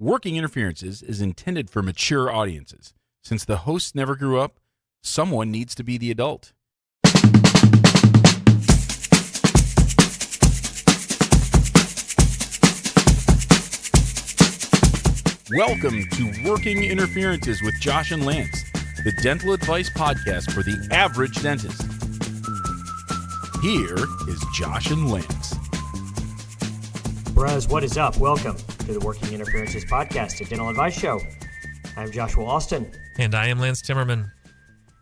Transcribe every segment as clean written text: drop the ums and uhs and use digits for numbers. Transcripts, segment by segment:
Working Interferences is intended for mature audiences. Since the hosts never grew up, someone needs to be the adult. Welcome to Working Interferences with Josh and Lance, the dental advice podcast for the average dentist. Here is Josh and Lance. Bros, what is up? Welcome to the Working Interferences podcast, a dental advice show. I'm Joshua Austin. And I am Lance Timmerman.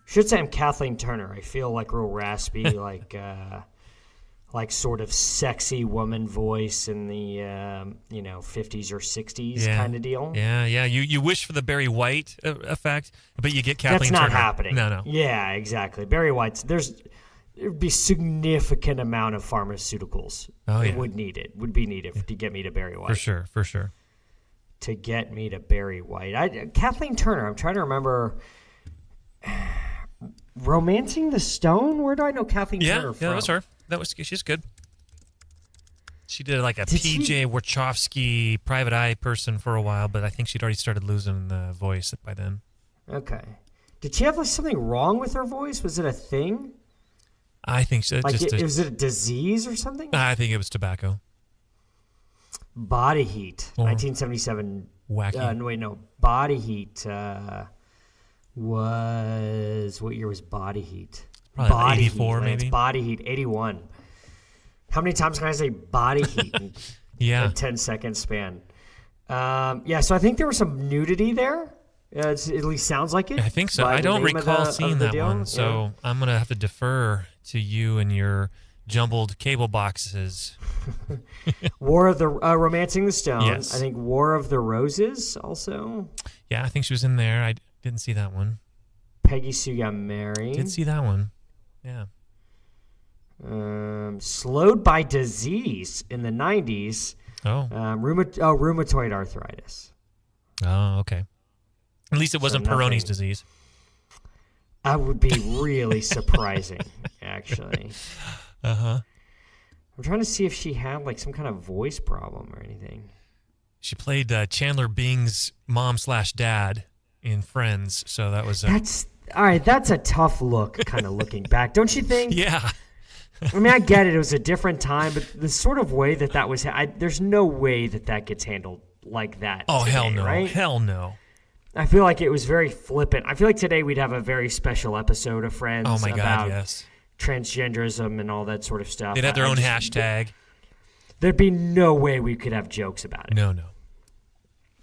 Should say I'm Kathleen Turner. I feel like real raspy, like sort of sexy woman voice in the 50s or 60s kind of deal. Yeah. You wish for the Barry White effect, but you get Kathleen Turner. That's not happening. No. Yeah, exactly. Barry White's there'd be significant amount of pharmaceuticals. Would be needed to get me to Barry White. For sure. To get me to Barry White. Kathleen Turner, I'm trying to remember. Romancing the Stone? Where do I know Kathleen Turner from? Yeah, that was her. She's good. She did like a PJ Wachowski private eye person for a while, but I think she'd already started losing the voice by then. Okay. Did she have something wrong with her voice? Was it a thing? I think so. Was it a disease or something? I think it was tobacco. Body Heat, 1977. Wacky. Body Heat was... What year was Body Heat? Probably Body 84, Heat, maybe. Body Heat, 81. How many times can I say Body Heat in a 10-second span? So I think there was some nudity there. It at least sounds like it. I think so. I don't recall seeing that one, so I'm going to have to defer to you and your jumbled cable boxes. War of the Romancing the Stone. Yes. I think War of the Roses also. Yeah, I think she was in there. I didn't see that one. Peggy Sue Got Married. Did see that one. Yeah. Slowed by Disease in the 90s. Rheumatoid arthritis. Oh, okay. At least it wasn't Peyronie's disease. That would be really surprising, actually. Uh-huh. I'm trying to see if she had like some kind of voice problem or anything. She played Chandler Bing's mom/dad in Friends, so that was... That's a tough look, kind of looking back, don't you think? Yeah. I mean, I get it. It was a different time, but the sort of way that was... there's no way that gets handled like that today, hell no. Right? Hell no. I feel like it was very flippant. I feel like today we'd have a very special episode of Friends God, yes. Transgenderism and all that sort of stuff. They'd have their own hashtag. There'd be no way we could have jokes about it. No.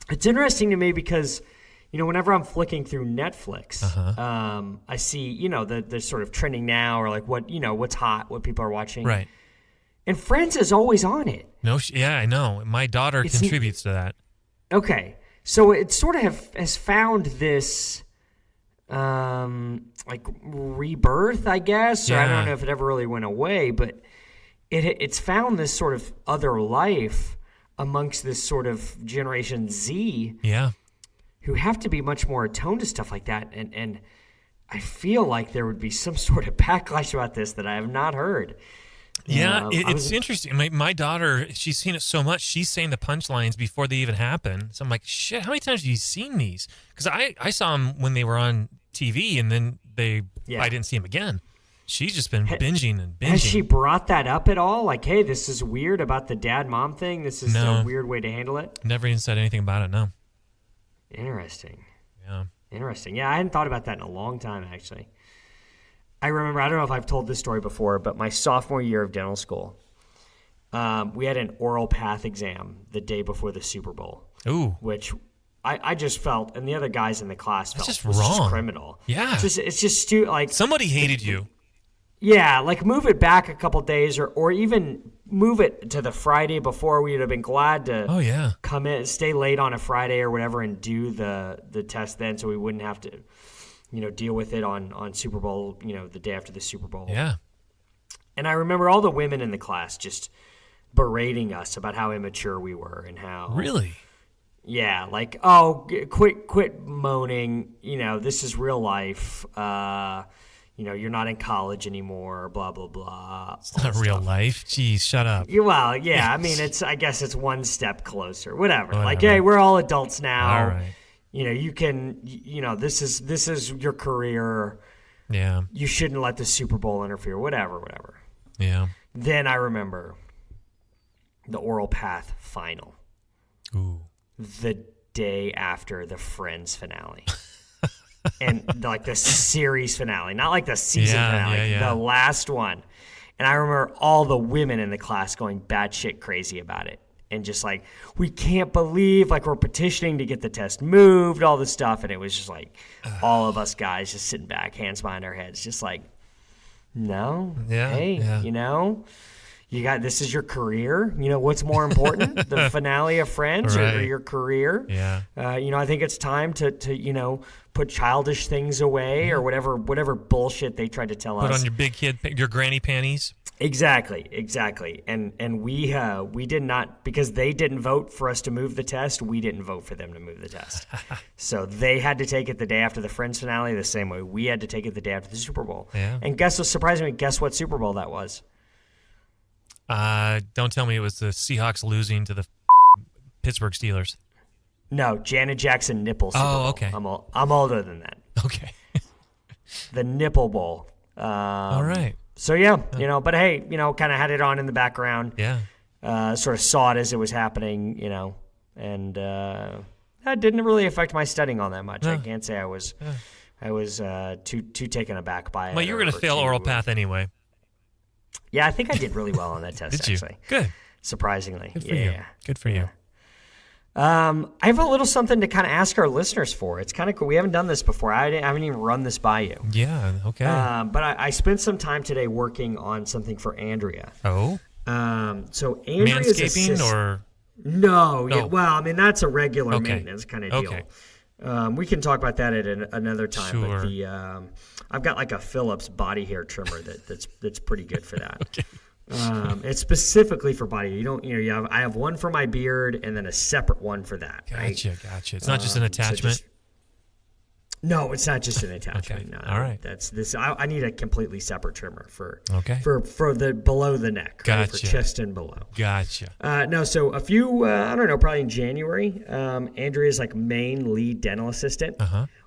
It's interesting to me because, whenever I'm flicking through Netflix, I see, the sort of trending now or like what's hot, what people are watching. Right. And Friends is always on it. I know. My daughter contributes to that. Okay. So it sort of has found this, rebirth, I guess. Or I don't know if it ever really went away, but it's found this sort of other life amongst this sort of Generation Z. Yeah. Who have to be much more attuned to stuff like that. And I feel like there would be some sort of backlash about this that I have not heard. Yeah, it's interesting. My daughter, she's seen it so much, she's saying the punchlines before they even happen. So I'm like, shit, how many times have you seen these? Because I saw them when they were on TV, and then I didn't see them again. She's just been binging. Has she brought that up at all? Like, hey, this is weird about the dad-mom thing? This is a weird way to handle it? Never even said anything about it, no. Interesting. Yeah. Interesting. Yeah, I hadn't thought about that in a long time, actually. I remember, I don't know if I've told this story before, but my sophomore year of dental school, we had an oral path exam the day before the Super Bowl. Ooh. Which I just felt, and the other guys in the class felt just was wrong. Just criminal. Yeah. It's just stupid. Like, somebody hated you. Yeah, like move it back a couple days or even move it to the Friday before. We would have been glad to come in, stay late on a Friday or whatever and do the test then, so we wouldn't have to deal with it on Super Bowl, the day after the Super Bowl. Yeah. And I remember all the women in the class just berating us about how immature we were and how... Really? Yeah, like, quit moaning. This is real life. you're not in college anymore, blah, blah, blah. It's not real life. Jeez, shut up. Well, yeah, I mean, I guess it's one step closer, whatever. Like, hey, we're all adults now. All right. You can, this is your career. Yeah. You shouldn't let the Super Bowl interfere, whatever. Yeah. Then I remember the Oral Path final. Ooh. The day after the Friends finale. And like the series finale, not like the season finale, the last one. And I remember all the women in the class going batshit crazy about it. And just like, we can't believe, like, we're petitioning to get the test moved, all this stuff. And it was just like all of us guys just sitting back, hands behind our heads, just like, no, you got, this is your career. What's more important, the finale of Friends or your career? Yeah. I think it's time to put childish things away or whatever bullshit they tried to tell us. Put on your granny panties. Exactly. And we did not, because they didn't vote for us to move the test, we didn't vote for them to move the test. So they had to take it the day after the Friends finale the same way we had to take it the day after the Super Bowl. Yeah. And guess what Super Bowl that was? Don't tell me it was the Seahawks losing to the Pittsburgh Steelers. No, Janet Jackson nipple Super Bowl. Okay. I'm older than that. Okay. The nipple bowl. All right. So yeah, but hey, kind of had it on in the background. Yeah. Sort of saw it as it was happening, and that didn't really affect my studying all that much. No. I can't say I was too taken aback by it. Well, you were going to fail Oral Path anyway. Yeah, I think I did really well on that test. Did you? Actually. Good. Surprisingly. Good for you. Good for you. I have a little something to kind of ask our listeners for. It's kind of cool. We haven't done this before. I haven't even run this by you. Yeah, okay. But I spent some time today working on something for Andrea. Oh? So Andrea's manscaping or? No. Yeah, well, I mean, that's a regular maintenance kind of deal. Okay. We can talk about that at another time. Sure. But I've got like a Phillips body hair trimmer that's pretty good for that. Okay. It's specifically for body. I have one for my beard and then a separate one for that. Gotcha. It's not just an attachment. No, it's not just an attachment. Okay. No, all right. That's this. I need a completely separate trimmer for the below the neck. Gotcha. Right, for chest and below. Gotcha. No, so a few, I don't know, probably in January, Andrea's like main lead dental assistant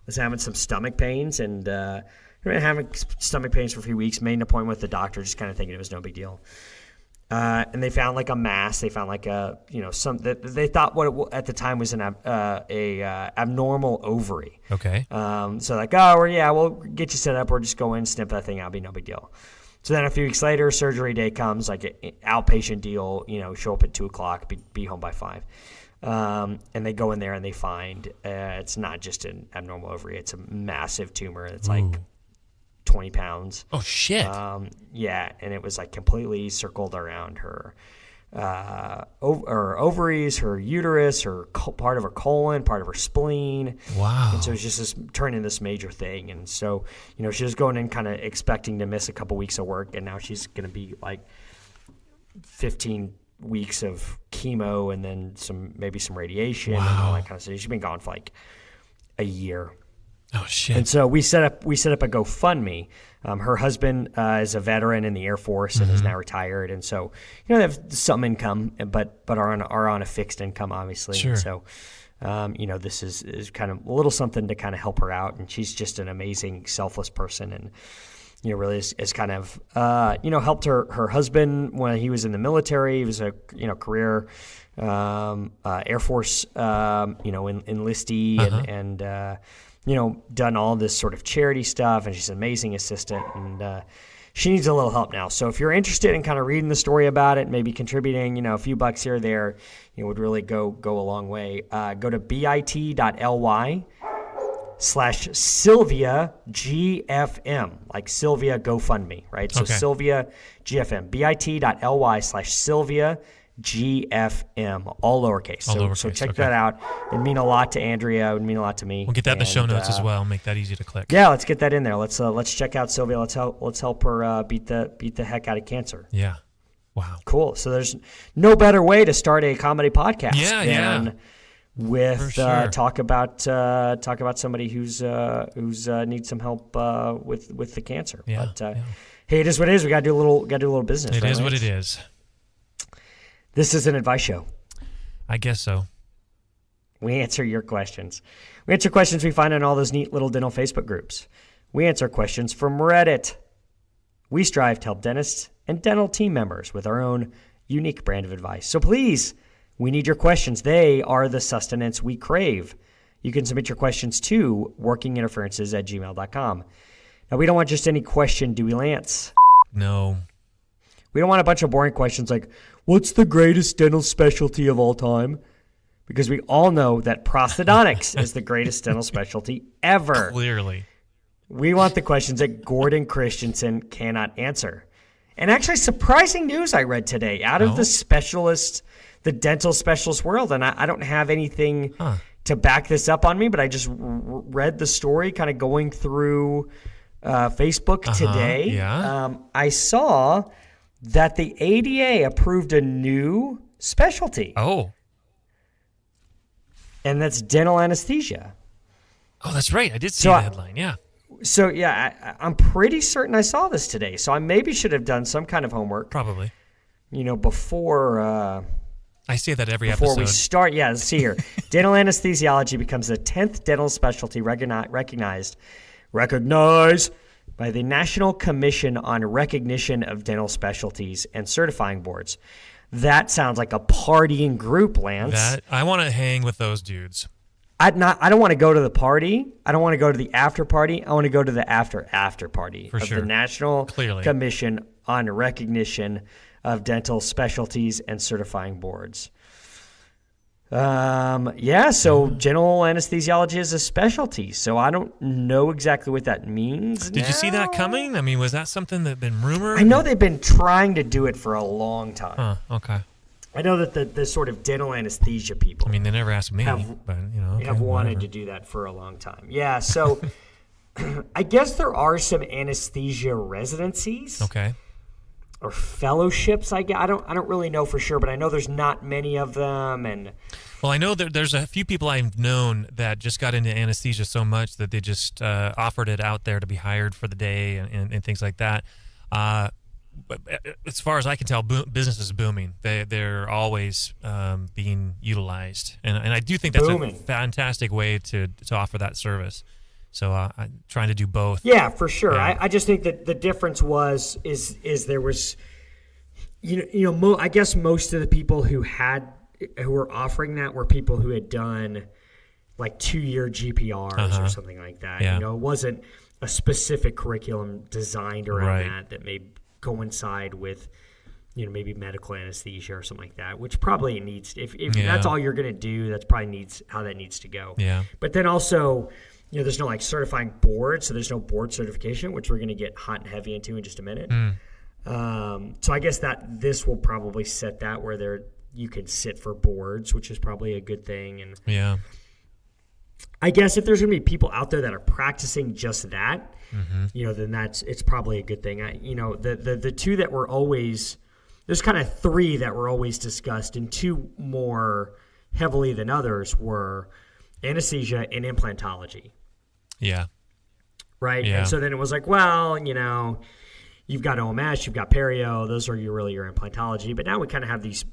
was having some stomach pains and having stomach pains for a few weeks. Made an appointment with the doctor, just kind of thinking it was no big deal. And they found like a mass. They found like some that they thought what at the time was an abnormal ovary. Okay. So like, we'll get you set up. Or just go in, snip that thing out. Be no big deal. So then a few weeks later, surgery day comes, like an outpatient deal. Show up at 2:00, be home by 5. And they go in there and they find it's not just an abnormal ovary. It's a massive tumor. It's like 20 pounds. Oh, shit. Yeah, and it was like completely circled around her ovaries, her uterus, part of her colon, part of her spleen. Wow. And so it's just turning this major thing. And so, she was going in kind of expecting to miss a couple weeks of work, and now she's going to be like 15 weeks of chemo and then maybe some radiation and all that kind of stuff. She's been gone for like a year. Oh shit! And so we set up a GoFundMe. Her husband is a veteran in the Air Force and is now retired, and so they have some income, but are on a fixed income, obviously. Sure. And so this is kind of a little something to kind of help her out, and she's just an amazing, selfless person, and really is kind of helped her husband when he was in the military. He was a career Air Force enlistee and done all this sort of charity stuff, and she's an amazing assistant, and she needs a little help now. So if you're interested in kind of reading the story about it, maybe contributing, a few bucks here or there, would really go a long way. Go to bit.ly/Sylvia GFM, like Sylvia GoFundMe, right? So Sylvia GFM, bit.ly/Sylvia GFM, all lowercase. So check that out. It'd mean a lot to Andrea. It would mean a lot to me. We'll get that in the show notes as well. Make that easy to click. Yeah, let's get that in there. Let's check out Sylvia. Let's help her beat the heck out of cancer. Yeah. Wow. Cool. So there's no better way to start a comedy podcast with talk about somebody who's needs some help with the cancer. Yeah, but hey, it is what it is. We gotta do a little business. It is what it is. This is an advice show. I guess so. We answer your questions. We answer questions we find in all those neat little dental Facebook groups. We answer questions from Reddit. We strive to help dentists and dental team members with our own unique brand of advice. So please, we need your questions. They are the sustenance we crave. You can submit your questions to workinginterferences@gmail.com. Now, we don't want just any question, do we, Lance? No. We don't want a bunch of boring questions like, what's the greatest dental specialty of all time? Because we all know that prosthodontics is the greatest dental specialty ever. Clearly. We want the questions that Gordon Christensen cannot answer. And actually, surprising news I read today out of the dental specialist world. And I don't have anything to back this up on me, but I just read the story kind of going through Facebook today. Yeah. I saw that the ADA approved a new specialty. Oh. And that's dental anesthesia. Oh, that's right. I did see the headline. Yeah. So, yeah, I'm pretty certain I saw this today. So I maybe should have done some kind of homework. Probably. Before... I say that every before episode. We start. Yeah, let's see here. Dental anesthesiology becomes the 10th dental specialty recognized by the National Commission on Recognition of Dental Specialties and Certifying Boards. That sounds like a partying group, Lance. I want to hang with those dudes. I don't want to go to the party. I don't want to go to the after party. I want to go to the after party of the National Clearly. Commission on Recognition of Dental Specialties and Certifying Boards. So general anesthesiology is a specialty. So I don't know exactly what that means. Did you see that coming? I mean, was that something that had been rumored? I know they've been trying to do it for a long time. Huh, okay. I know that the sort of dental anesthesia people. I mean, they never asked me, have wanted to do that for a long time. Yeah, so I guess there are some anesthesia residencies. Okay. Or fellowships. I don't really know for sure, but I know there's not many of them. And well, I know there's a few people I've known that just got into anesthesia so much that they just offered it out there to be hired for the day and things like that. But as far as I can tell, business is booming. They're always being utilized, and I do think that's a fantastic way to offer that service. So I'm trying to do both. Yeah, for sure. Yeah. I just think that the difference is there was, I guess most of the people who were offering that were people who had done like 2-year GPRs or something like that. Yeah. It wasn't a specific curriculum designed around that may coincide with, maybe medical anesthesia or something like that, which probably needs, if that's all you're going to do, that's probably how that needs to go. Yeah. But then also, there's no certifying board, so there's no board certification, which we're going to get hot and heavy into in just a minute. So I guess that this will probably set that where you can sit for boards, which is probably a good thing. And yeah, I guess if there's going to be people out there that are practicing just that, then it's probably a good thing. The two that were always, there's kind of 3 that were always discussed, and 2 more heavily than others were anesthesia and implantology. Yeah. Right? Yeah. And so then it was like, well, you've got OMS, you've got perio, those are your implantology. But now we kind of have these,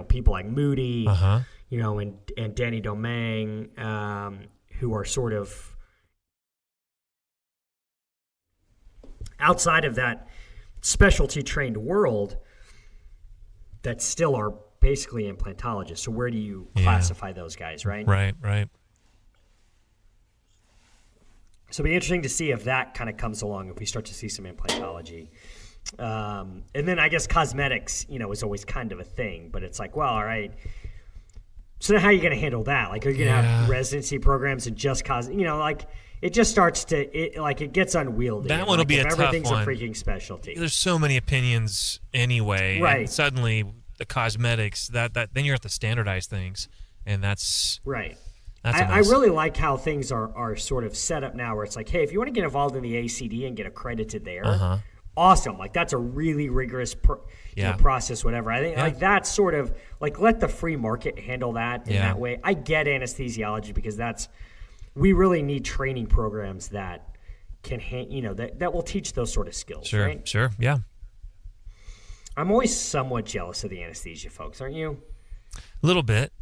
people like Moody, and Danny Domingue, who are sort of outside of that specialty trained world that still are basically implantologists. So where do you classify those guys, right? Right. So it'll be interesting to see if that kind of comes along, if we start to see some implantology. And then I guess cosmetics, is always kind of a thing, but it's like, well, all right. So how are you going to handle that? Like, are you going to have residency programs and just it just starts to, it gets unwieldy. That one will be a tough one. Everything's a freaking specialty. There's so many opinions anyway. Right. And suddenly the cosmetics, that then you have to standardize things, and that's right. I really like how things are sort of set up now, where it's like, hey, if you want to get involved in the ACD and get accredited there, awesome. Like that's a really rigorous process, whatever. I think like that's sort of like let the free market handle that in that way. I get anesthesiology because we really need training programs that can, that will teach those sort of skills. Sure, right? Sure, yeah. I'm always somewhat jealous of the anesthesia folks, aren't you? A little bit.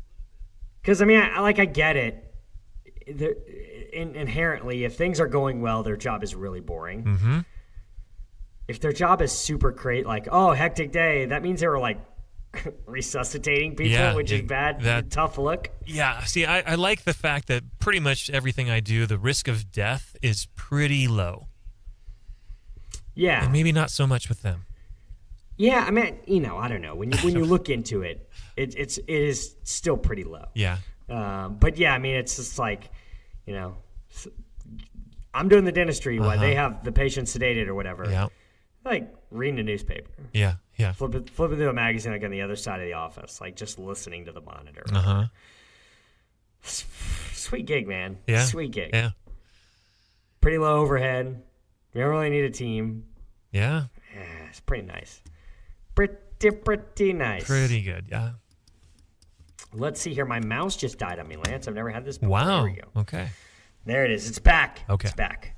Because, I mean, I get it. Inherently, if things are going well, their job is really boring. Mm-hmm. If their job is super great, like, oh, hectic day, that means they were, like, resuscitating people, which is bad. Tough look. Yeah. See, I like the fact that pretty much everything I do, the risk of death is pretty low. Yeah. And maybe not so much with them. Yeah, I mean, I don't know. When you look into it, it is still pretty low. Yeah. But yeah, I mean, it's just like, I'm doing the dentistry while they have the patient sedated or whatever. Yeah. Like reading a newspaper. Yeah. Yeah. Flipping through a magazine like on the other side of the office, like just listening to the monitor. Sweet gig, man. Yeah. Sweet gig. Yeah. Pretty low overhead. You don't really need a team. Yeah. Yeah, it's pretty nice. Pretty nice. Pretty good, yeah. Let's see here. My mouse just died on me, Lance. I've never had this before. Wow. There we go. Okay. There it is. It's back. Okay. It's back.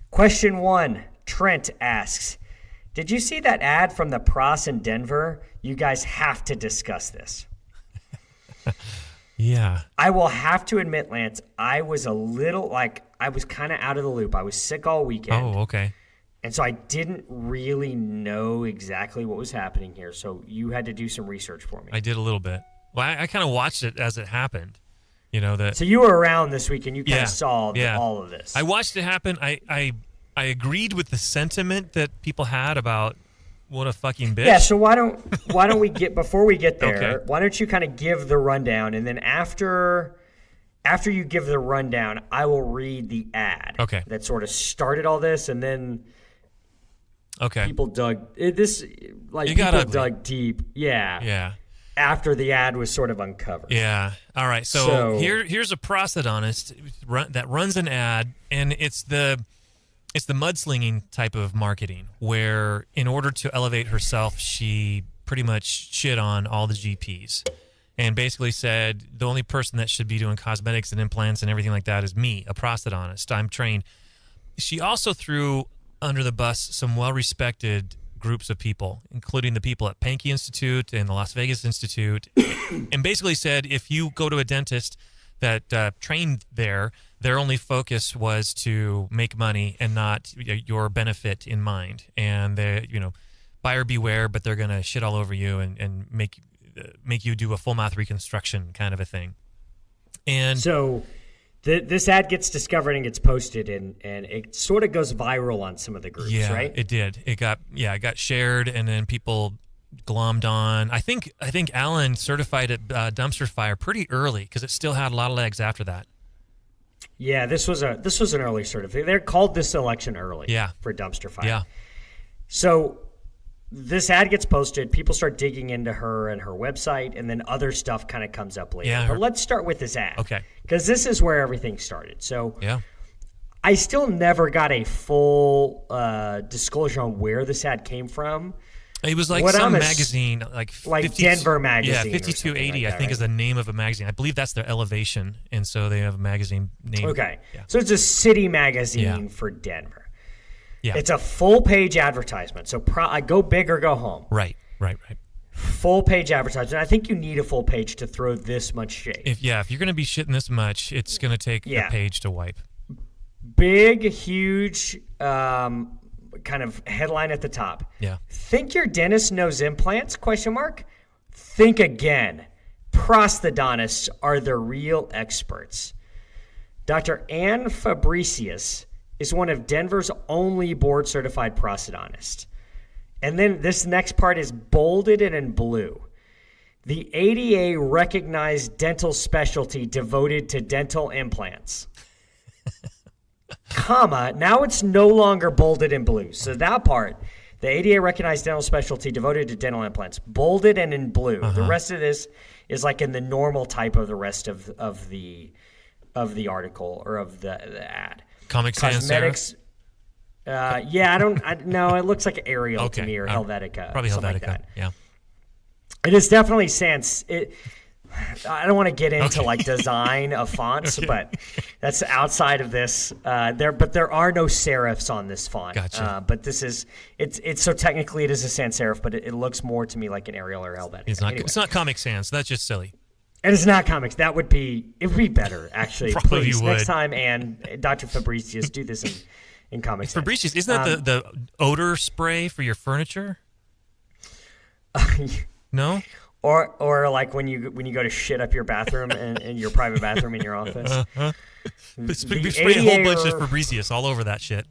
Question 1. Trent asks, did you see that ad from the Pros in Denver? You guys have to discuss this. Yeah. I will have to admit, Lance, I was a little I was kind of out of the loop. I was sick all weekend. Oh, okay. And so I didn't really know exactly what was happening here. So you had to do some research for me. I did a little bit. Well, I kind of watched it as it happened. So you were around this week and you kind of saw all of this. I watched it happen. I agreed with the sentiment that people had about what a fucking bitch. Yeah, so why don't we before we get there, Okay. Why don't you kind of give the rundown, and then after you give the rundown, I will read the ad that sort of started all this, and then people dug deep. Yeah. After the ad was sort of uncovered. Yeah. All right. So here's a prosthodontist that runs an ad, and it's the mudslinging type of marketing where in order to elevate herself, she pretty much shit on all the GPs and basically said the only person that should be doing cosmetics and implants and everything like that is me, a prosthodontist. I'm trained. She also threw under the bus some well-respected groups of people, including the people at Pankey Institute and the Las Vegas Institute, and basically said if you go to a dentist that trained there, their only focus was to make money and not your benefit in mind. And they, buyer beware, but they're gonna shit all over you and make you do a full mouth reconstruction kind of a thing. And so this ad gets discovered and gets posted, and it sort of goes viral on some of the groups, right? It did. It got shared, and then people glommed on. I think Alan certified it dumpster fire pretty early because it still had a lot of legs after that. Yeah, this was an early certificate. They're called this election early. For dumpster fire. Yeah. So this ad gets posted. People start digging into her and her website, and then other stuff kind of comes up later. Yeah, but let's start with this ad. Okay. Because this is where everything started. So I still never got a full disclosure on where this ad came from. It was like some magazine, like Denver Magazine. Yeah, 5280, I think, is the name of a magazine. I believe that's their Elevation, and so they have a magazine name. Okay. Yeah. So it's a city magazine for Denver. Yeah. It's a full-page advertisement. So I go big or go home. Right. Full-page advertisement. I think you need a full page to throw this much shade. If you're going to be shitting this much, it's going to take a page to wipe. Big, huge kind of headline at the top. Yeah. Think your dentist knows implants? ? Think again. Prosthodontists are the real experts. Dr. Ann Fabricius is one of Denver's only board-certified prosthodontists. And then this next part is bolded and in blue. The ADA recognized dental specialty devoted to dental implants. Comma, now it's no longer bolded in blue. So that part, the ADA recognized dental specialty devoted to dental implants, bolded and in blue. The rest of this is like in the normal type of the rest of the article or of the ad. Comic Sans Cosmetics. Yeah, no, it looks like Arial to me, or Helvetica. Probably Helvetica, like that. Yeah. It is definitely I don't want to get into like design of fonts, but that's outside of this. But there are no serifs on this font. Gotcha. But this is it's so technically it is a sans serif, but it looks more to me like an Arial or Helvetica. It's not Comic Sans. That's just silly. It is not comics. It would be better actually. Probably Please, you would. Next time, and Dr. Fabricius, do this in Comic Sans. Fabricius, isn't that the odor spray for your furniture? No. Or like when you go to shit up your bathroom in your private bathroom in your office. Spray a whole bunch of Fabricius all over that shit.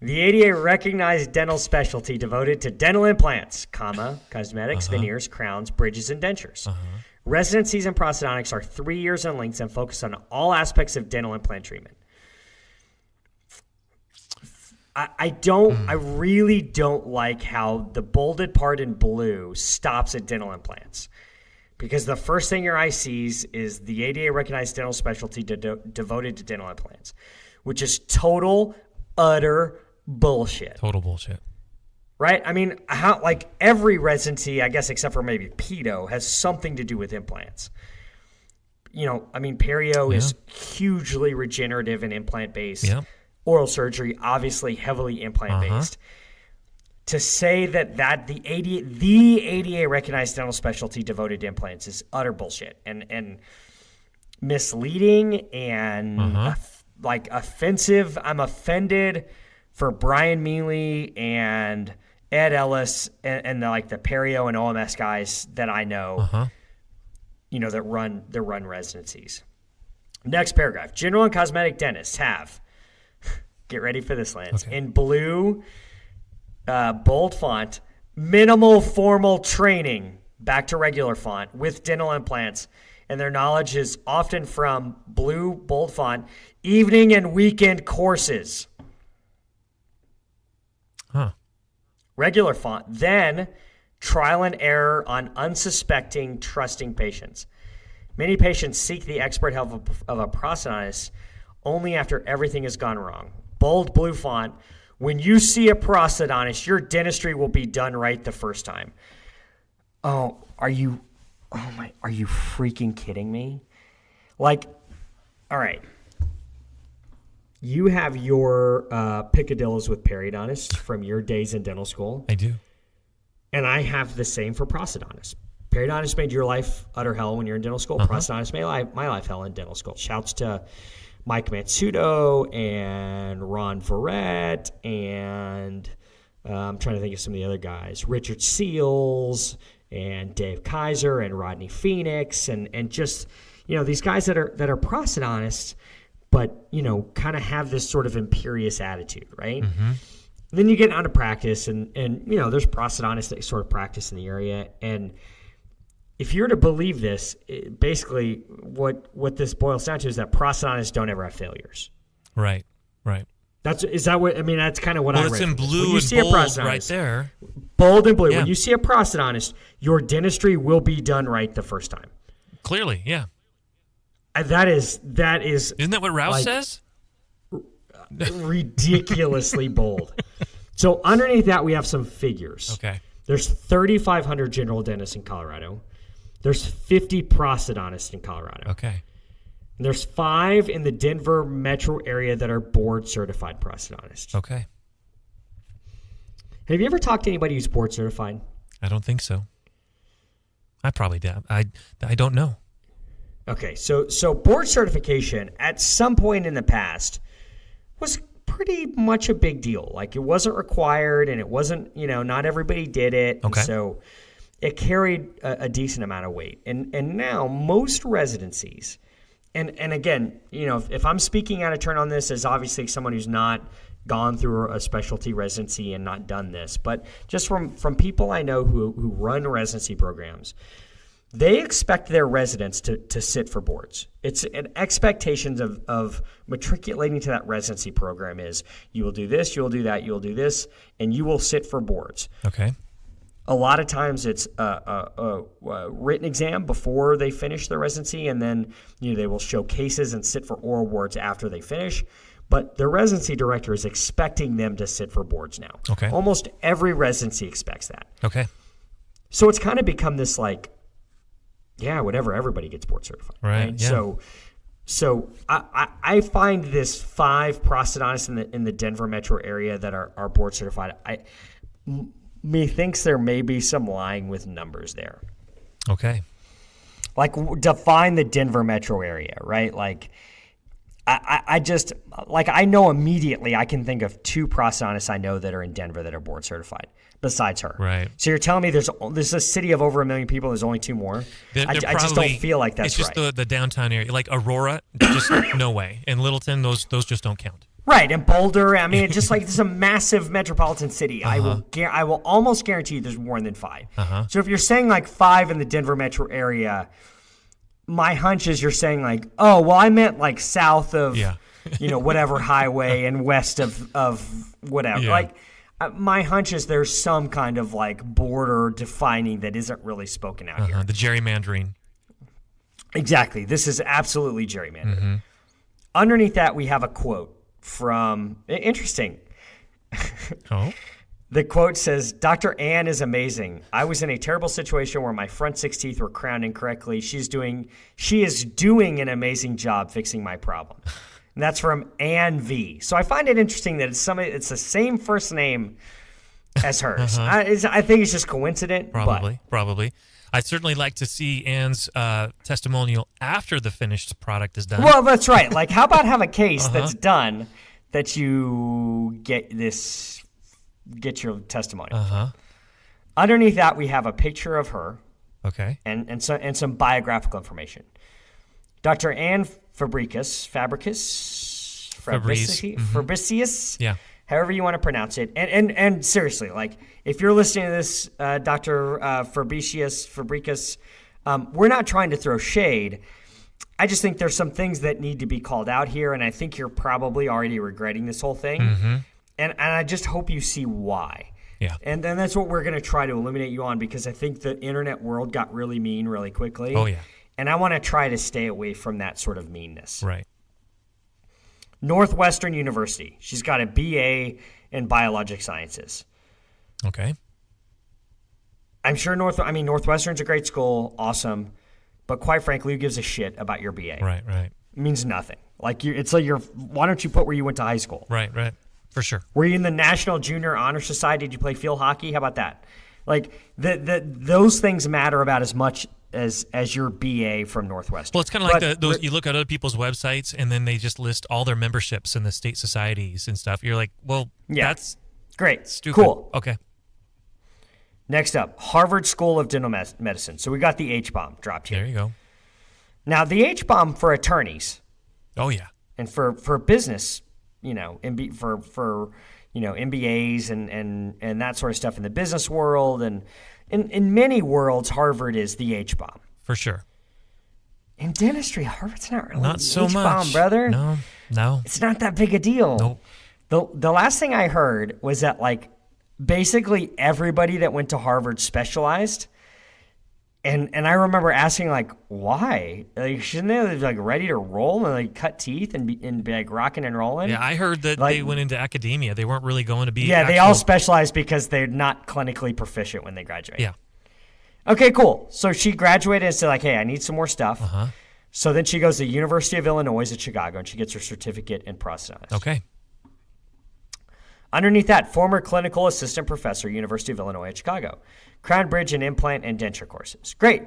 The ADA recognized dental specialty devoted to dental implants, cosmetics, veneers, crowns, bridges, and dentures. Residencies in prosthodontics are 3 years in length and focus on all aspects of dental implant treatment. I really don't like how the bolded part in blue stops at dental implants, because the first thing your eye sees is the ADA recognized dental specialty devoted to dental implants, which is total, utter bullshit. Total bullshit. Right? I mean, like every residency, I guess, except for maybe pedo, has something to do with implants. You know, I mean, perio is hugely regenerative and implant-based. Yeah. Oral surgery, obviously heavily implant-based. To say that the ADA recognized dental specialty devoted to implants is utter bullshit and misleading and like offensive. I'm offended for Brian Mealy and Ed Ellis and the perio and OMS guys that I know, that run residencies. Next paragraph. General and cosmetic dentists have, get ready for this, Lance, in blue, bold font, minimal formal training, back to regular font, with dental implants, and their knowledge is often from blue, bold font, evening and weekend courses. Regular font, then trial and error on unsuspecting, trusting patients. Many patients seek the expert help of a prosthodontist only after everything has gone wrong. Bold blue font, when you see a prosthodontist, your dentistry will be done right the first time. Are you freaking kidding me? Like, all right. You have your picadillos with periodontists from your days in dental school. I do. And I have the same for prosthodontists. Periodontists made your life utter hell when you're in dental school. Prosthodontists made my life hell in dental school. Shouts to Mike Matsudo and Ron Verrett and I'm trying to think of some of the other guys. Richard Seals and Dave Kaiser and Rodney Phoenix and just, these guys that are prosthodontists, but, kind of have this sort of imperious attitude, right? Then you get out of practice and there's prosthodontists that sort of practice in the area. And if you're to believe this, basically what this boils down to is that prosthodontists don't ever have failures. Right. That's kind of what I read. Well, it's in blue and bold right there. Bold and blue. Yeah. When you see a prosthodontist, your dentistry will be done right the first time. Clearly, yeah. That is. Isn't that what Rouse says? Ridiculously bold. So underneath that, we have some figures. Okay. There's 3,500 general dentists in Colorado. There's 50 prosthodontists in Colorado. Okay. And there's 5 in the Denver metro area that are board certified prosthodontists. Okay. Have you ever talked to anybody who's board certified? I don't think so. I probably did. I don't know. Okay, so board certification at some point in the past was pretty much a big deal. Like, it wasn't required, and it wasn't, not everybody did it. Okay. So it carried a decent amount of weight. And now most residencies, and again, if I'm speaking out of turn on this as obviously someone who's not gone through a specialty residency and not done this, but just from people I know who run residency programs, they expect their residents to sit for boards. It's an expectations of matriculating to that residency program is you will do this, you will do that, you will do this, and you will sit for boards. Okay. A lot of times it's a written exam before they finish their residency, and then they will show cases and sit for oral boards after they finish. but the residency director is expecting them to sit for boards now. Okay. Almost every residency expects that. Okay. So it's kind of become this like, yeah, whatever, everybody gets board certified. Right. Yeah. So I find this 5 prosthodontists in the Denver metro area that are board certified. Methinks there may be some lying with numbers there. Okay. Like, define the Denver metro area, right? Like, I just, like, I know immediately I can think of 2 prosthodontists I know that are in Denver that are board certified besides her. Right. So you're telling me there's a city of over 1 million people, there's only 2 more? I just don't feel like that's right. It's just the downtown area. Like Aurora, just no way. And Littleton, those just don't count. Right, and Boulder, I mean, it's just like this is a massive metropolitan city. I will almost guarantee you there's more than 5. So if you're saying like 5 in the Denver metro area, my hunch is you're saying like, oh, well, I meant like south of, whatever highway and west of whatever. Yeah. Like, my hunch is there's some kind of like border defining that isn't really spoken out here. The gerrymandering. Exactly. This is absolutely gerrymandering. Underneath that, we have a quote from, interesting. Oh. The quote says, Dr. Ann is amazing. I was in a terrible situation where my front 6 teeth were crowned incorrectly. She is doing an amazing job fixing my problem. And that's from Ann V. So I find it interesting that it's the same first name as hers. I think it's just coincident. Probably. I'd certainly like to see Ann's testimonial after the finished product is done. Well, that's right. Like, how about have a case that's done that you get your testimony. Underneath that, we have a picture of her. Okay. And some biographical information. Dr. Ann Fabricius. Yeah. However you want to pronounce it. And seriously, like, if you're listening to this, Dr. Fabricius, we're not trying to throw shade. I just think there's some things that need to be called out here, and I think you're probably already regretting this whole thing. And I just hope you see why. Yeah. And then that's what we're going to try to illuminate you on, because I think the internet world got really mean really quickly. Oh, yeah. And I want to try to stay away from that sort of meanness. Right. Northwestern University. She's got a BA in biologic sciences. Okay. I'm sure Northwestern's a great school, awesome, but quite frankly, who gives a shit about your BA? Right. It means nothing. Like, it's like why don't you put where you went to high school? Right. For sure. Were you in the National Junior Honor Society? Did you play field hockey? How about that? Like, those things matter about as much as your BA from Northwestern. Well, it's kind of like you look at other people's websites and then they just list all their memberships in the state societies and stuff. You're like, well, that's great. Stupid. Cool. Okay. Next up, Harvard School of Dental Medicine. So we got the H-bomb dropped here. There you go. Now, the H-bomb for attorneys. Oh, yeah. And for business, for MBAs and that sort of stuff in the business world, and in many worlds, Harvard is the H-bomb. For sure. In dentistry, Harvard's not really not so H-bomb, much, brother. No. It's not that big a deal. Nope. The last thing I heard was that, like, basically everybody that went to Harvard specialized. And I remember asking, like, why? Like, shouldn't they be, like, ready to roll and, like, cut teeth and be like, rocking and rolling? Yeah, I heard that they went into academia. They weren't really going to be they all specialized because they're not clinically proficient when they graduate. Yeah. Okay, cool. So she graduated and said, like, hey, I need some more stuff. So then she goes to the University of Illinois at Chicago, and she gets her certificate in prosthodontics. Okay. Underneath that, former clinical assistant professor, University of Illinois at Chicago. Crown Bridge and implant and denture courses. Great.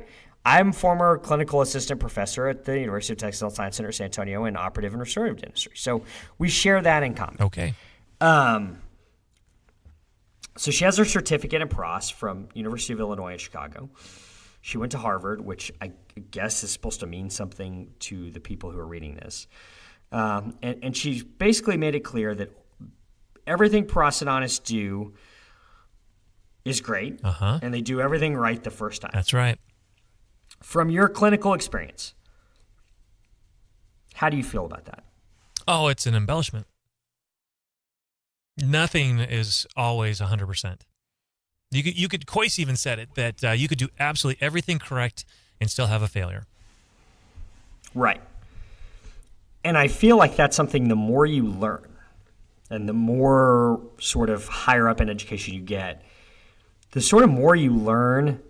I'm former clinical assistant professor at the University of Texas Health Science Center, San Antonio, in operative and restorative dentistry. So we share that in common. Okay. So she has her certificate in pros from University of Illinois at Chicago. She went to Harvard, which I guess is supposed to mean something to the people who are reading this. And she basically made it clear that everything prosthodontists do is great, and they do everything right the first time. That's right. From your clinical experience, how do you feel about that? Oh, it's an embellishment. Nothing is always 100%. You could Coyce even said it, that you could do absolutely everything correct and still have a failure. Right. And I feel like that's something the more you learn and the more sort of higher up in education you get, the sort of more you learn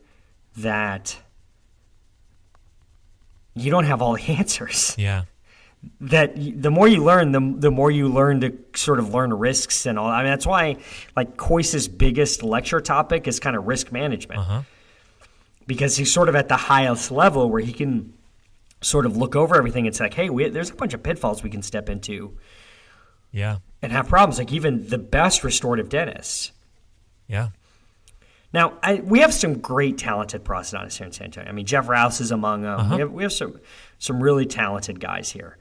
that you don't have all the answers. Yeah. That the more you learn, the more you learn to sort of learn risks and all. I mean, that's why like Coyce's biggest lecture topic is kind of risk management. Because he's sort of at the highest level where he can sort of look over everything and say, like, hey, there's a bunch of pitfalls we can step into. Yeah. And have problems, like even the best restorative dentists. Yeah. Now, we have some great talented prosthodontists here in San Antonio. I mean, Jeff Rouse is among them. We have some really talented guys here.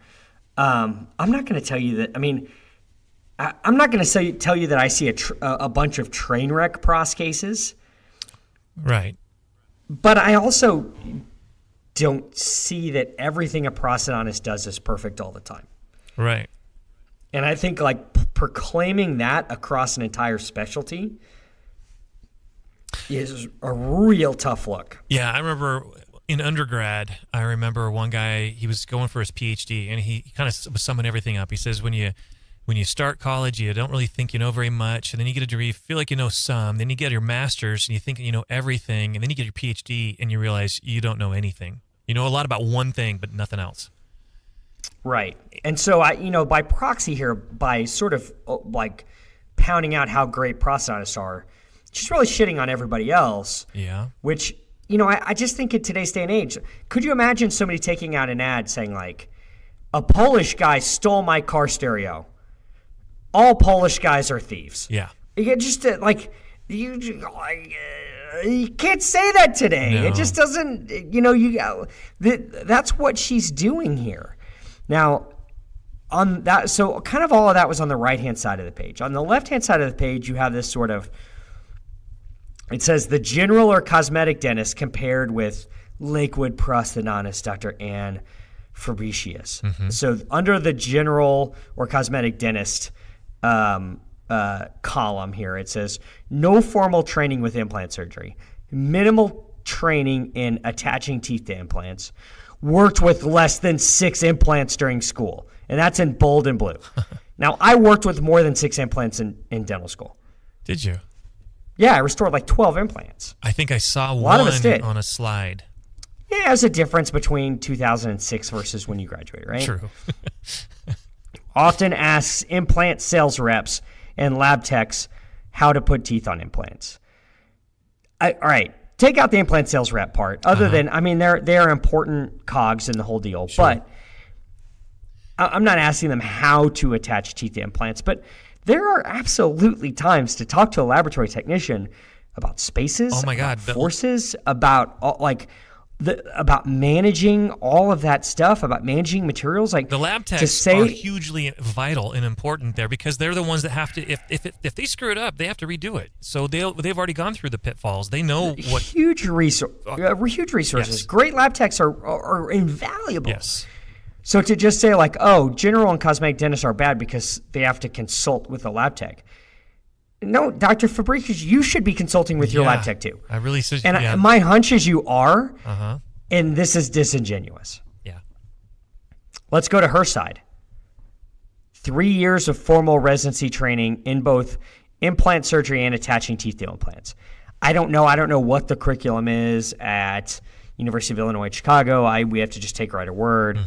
I'm not going to tell you that. I mean, I'm not going to tell you that I see a bunch of train wreck pros cases. Right. But I also don't see that everything a prosthodontist does is perfect all the time. Right. And I think like proclaiming that across an entire specialty is a real tough look. Yeah, I remember in undergrad, I remember one guy, he was going for his PhD, and he kind of was summing everything up. He says when you start college, you don't really think you know very much, and then you get a degree, you feel like you know some, then you get your master's, and you think you know everything, and then you get your PhD, and you realize you don't know anything. You know a lot about one thing, but nothing else. Right. And so, by proxy here, by sort of like pounding out how great prosthodontists are, she's really shitting on everybody else. Yeah. Which, I just think in today's day and age, could you imagine somebody taking out an ad saying like, a Polish guy stole my car stereo. All Polish guys are thieves. Yeah. You just you can't say that today. No. It just doesn't, that's what she's doing here. Now, on that, so kind of all of that was on the right-hand side of the page. On the left-hand side of the page, you have this sort of, it says the general or cosmetic dentist compared with Lakewood prosthodontist, Dr. Ann Fabricius. So under the general or cosmetic dentist column here, it says no formal training with implant surgery, minimal training in attaching teeth to implants, worked with less than 6 implants during school. And that's in bold and blue. Now, I worked with more than 6 implants in dental school. Did you? Yeah, I restored like 12 implants. I think I saw one on a slide. Yeah, there's a difference between 2006 versus when you graduated, right? True. Often asks implant sales reps and lab techs how to put teeth on implants. All right, take out the implant sales rep part. Other than, I mean, they're important cogs in the whole deal. Sure. But I'm not asking them how to attach teeth to implants. But there are absolutely times to talk to a laboratory technician about spaces, oh my God, forces, about about managing all of that stuff, about managing materials. Like the lab techs are hugely vital and important there because they're the ones that have to, if they screw it up, they have to redo it. So they've already gone through the pitfalls. They know what huge resources. Yes. Great lab techs are invaluable. Yes. So to just say like, oh, general and cosmetic dentists are bad because they have to consult with a lab tech. No, Dr. Fabricius, you should be consulting with your lab tech too. I really said, and my hunch is you are, and this is disingenuous. Yeah. Let's go to her side. 3 years of formal residency training in both implant surgery and attaching teeth to implants. I don't know what the curriculum is at University of Illinois at Chicago. We have to just take her at her word.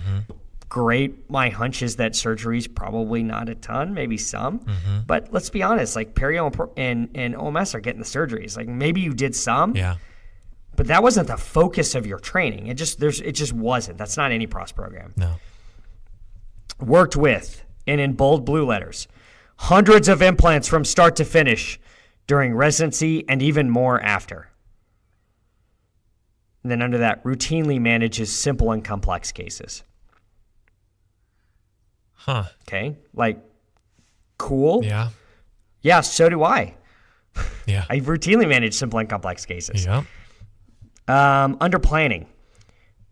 Great. My hunch is that surgery's probably not a ton, maybe some. But let's be honest, like perio and OMS are getting the surgeries. Like maybe you did some. Yeah. But that wasn't the focus of your training. It just wasn't. That's not any pros program. No. Worked with, and in bold blue letters, hundreds of implants from start to finish during residency and even more after. And then under that, routinely manages simple and complex cases. Huh. Okay. Like, cool. Yeah. Yeah, so do I. Yeah. I routinely manage simple and complex cases. Yeah. Under planning,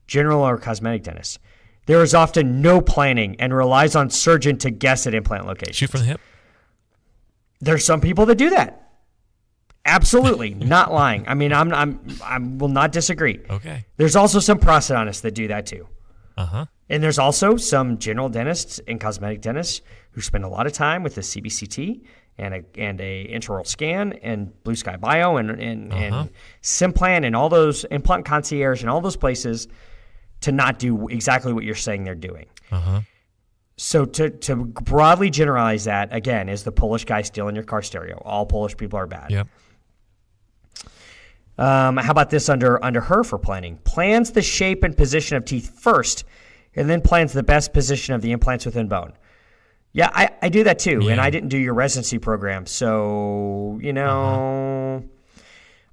general or cosmetic dentist, there is often no planning and relies on surgeon to guess at implant location. Shoot from the hip. There's some people that do that. Absolutely, not lying. I mean, I will not disagree. Okay. There's also some prosthodontists that do that too. And there's also some general dentists and cosmetic dentists who spend a lot of time with the CBCT and a intraoral scan and Blue Sky Bio and Simplant and all those implant concierge and all those places to not do exactly what you're saying they're doing. So to broadly generalize that, again, is the Polish guy stealing your car stereo. All Polish people are bad. Yep. How about this under her for planning? Plans the shape and position of teeth first, and then plans the best position of the implants within bone. Yeah, I do that too, and I didn't do your residency program. So,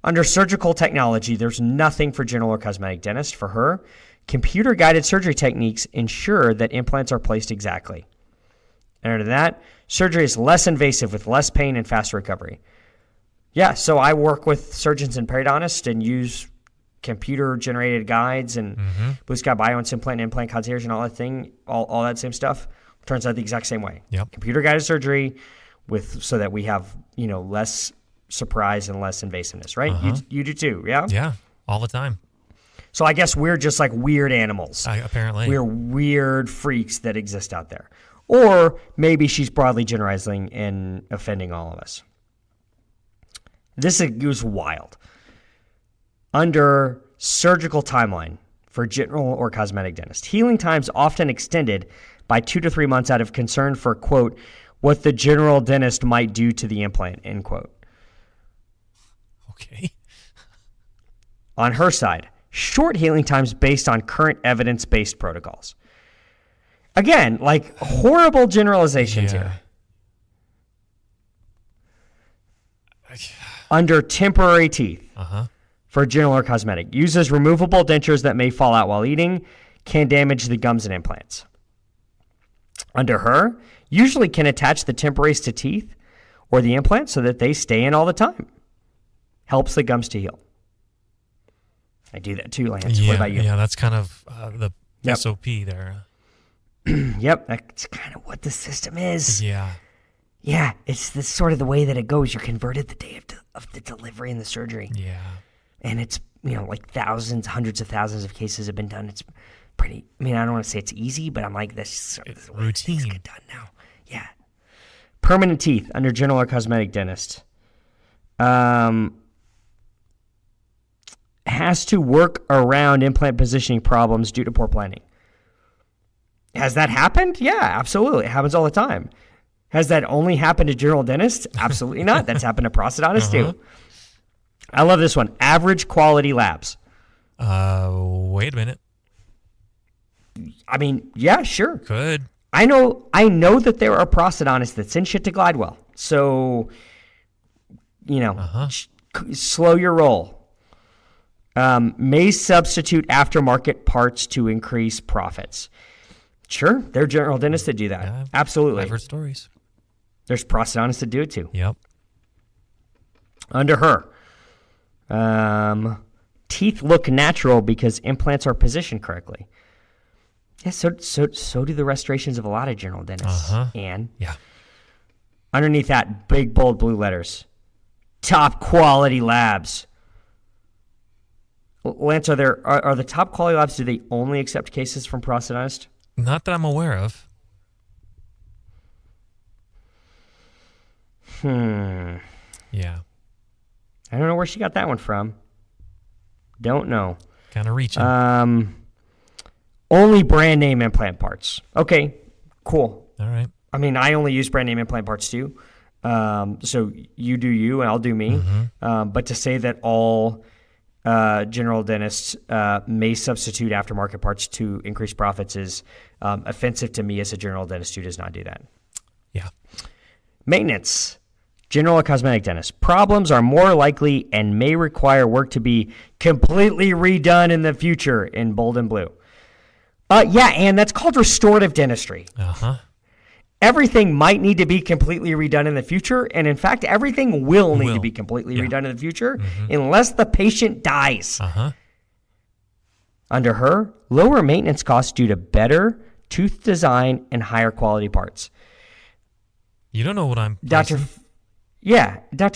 under surgical technology, there's nothing for general or cosmetic dentist. For her, computer-guided surgery techniques ensure that implants are placed exactly. And under that, surgery is less invasive with less pain and faster recovery. Yeah, so I work with surgeons and periodontists and use computer-generated guides and Blue Sky Bio and Simplant and Implant Concierge and all that same stuff. Turns out the exact same way. Yep. Computer-guided surgery so that we have, less surprise and less invasiveness, right? You do too, yeah? Yeah, all the time. So I guess we're just like weird animals. Apparently. We're weird freaks that exist out there. Or maybe she's broadly generalizing and offending all of us. This is wild. Under surgical timeline for general or cosmetic dentist, healing times often extended by 2 to 3 months out of concern for, quote, what the general dentist might do to the implant, end quote. Okay. On her side, short healing times based on current evidence-based protocols. Again, like horrible generalizations here. Under temporary teeth for general or cosmetic, uses removable dentures that may fall out while eating, can damage the gums and implants. Under her, usually can attach the temporaries to teeth or the implant so that they stay in all the time. Helps the gums to heal. I do that too, Lance. Yeah, what about you? Yeah, that's kind of the SOP there. Yep, that's kind of what the system is. Yeah. Yeah, it's this sort of the way that it goes. You're converted the day of the delivery and the surgery. Yeah. And it's, like thousands, hundreds of thousands of cases have been done. It's pretty, I don't want to say it's easy, but I'm like, this is the way routine. things get done now. Yeah. Permanent teeth under general or cosmetic dentist. Has to work around implant positioning problems due to poor planning. Has that happened? Yeah, absolutely. It happens all the time. Has that only happened to general dentists? Absolutely not. That's happened to prosthodontists too. I love this one. Average quality labs. Wait a minute. Yeah, sure. Could. I know that there are prosthodontists that send shit to Glidewell. So, slow your roll. May substitute aftermarket parts to increase profits. Sure, there are general dentists that do that. Yeah, absolutely. I've heard stories. There's prosthodontists that do it too. Yep. Under her, teeth look natural because implants are positioned correctly. Yeah, so do the restorations of a lot of general dentists. And underneath that, big bold blue letters, top quality labs. Lance, are the top quality labs? Do they only accept cases from prosthodontists? Not that I'm aware of. Yeah. I don't know where she got that one from. Don't know. Kind of reaching. Only brand name implant parts. Okay, cool. All right. I only use brand name implant parts too. So you do you and I'll do me. But to say that all general dentists may substitute aftermarket parts to increase profits is offensive to me as a general dentist who does not do that. Yeah. Maintenance. General or cosmetic dentist. Problems are more likely and may require work to be completely redone in the future in bold and blue. And that's called restorative dentistry. Everything might need to be completely redone in the future, and in fact, everything will need to be completely redone in the future unless the patient dies. Under her, lower maintenance costs due to better tooth design and higher quality parts. You don't know what I'm Dr.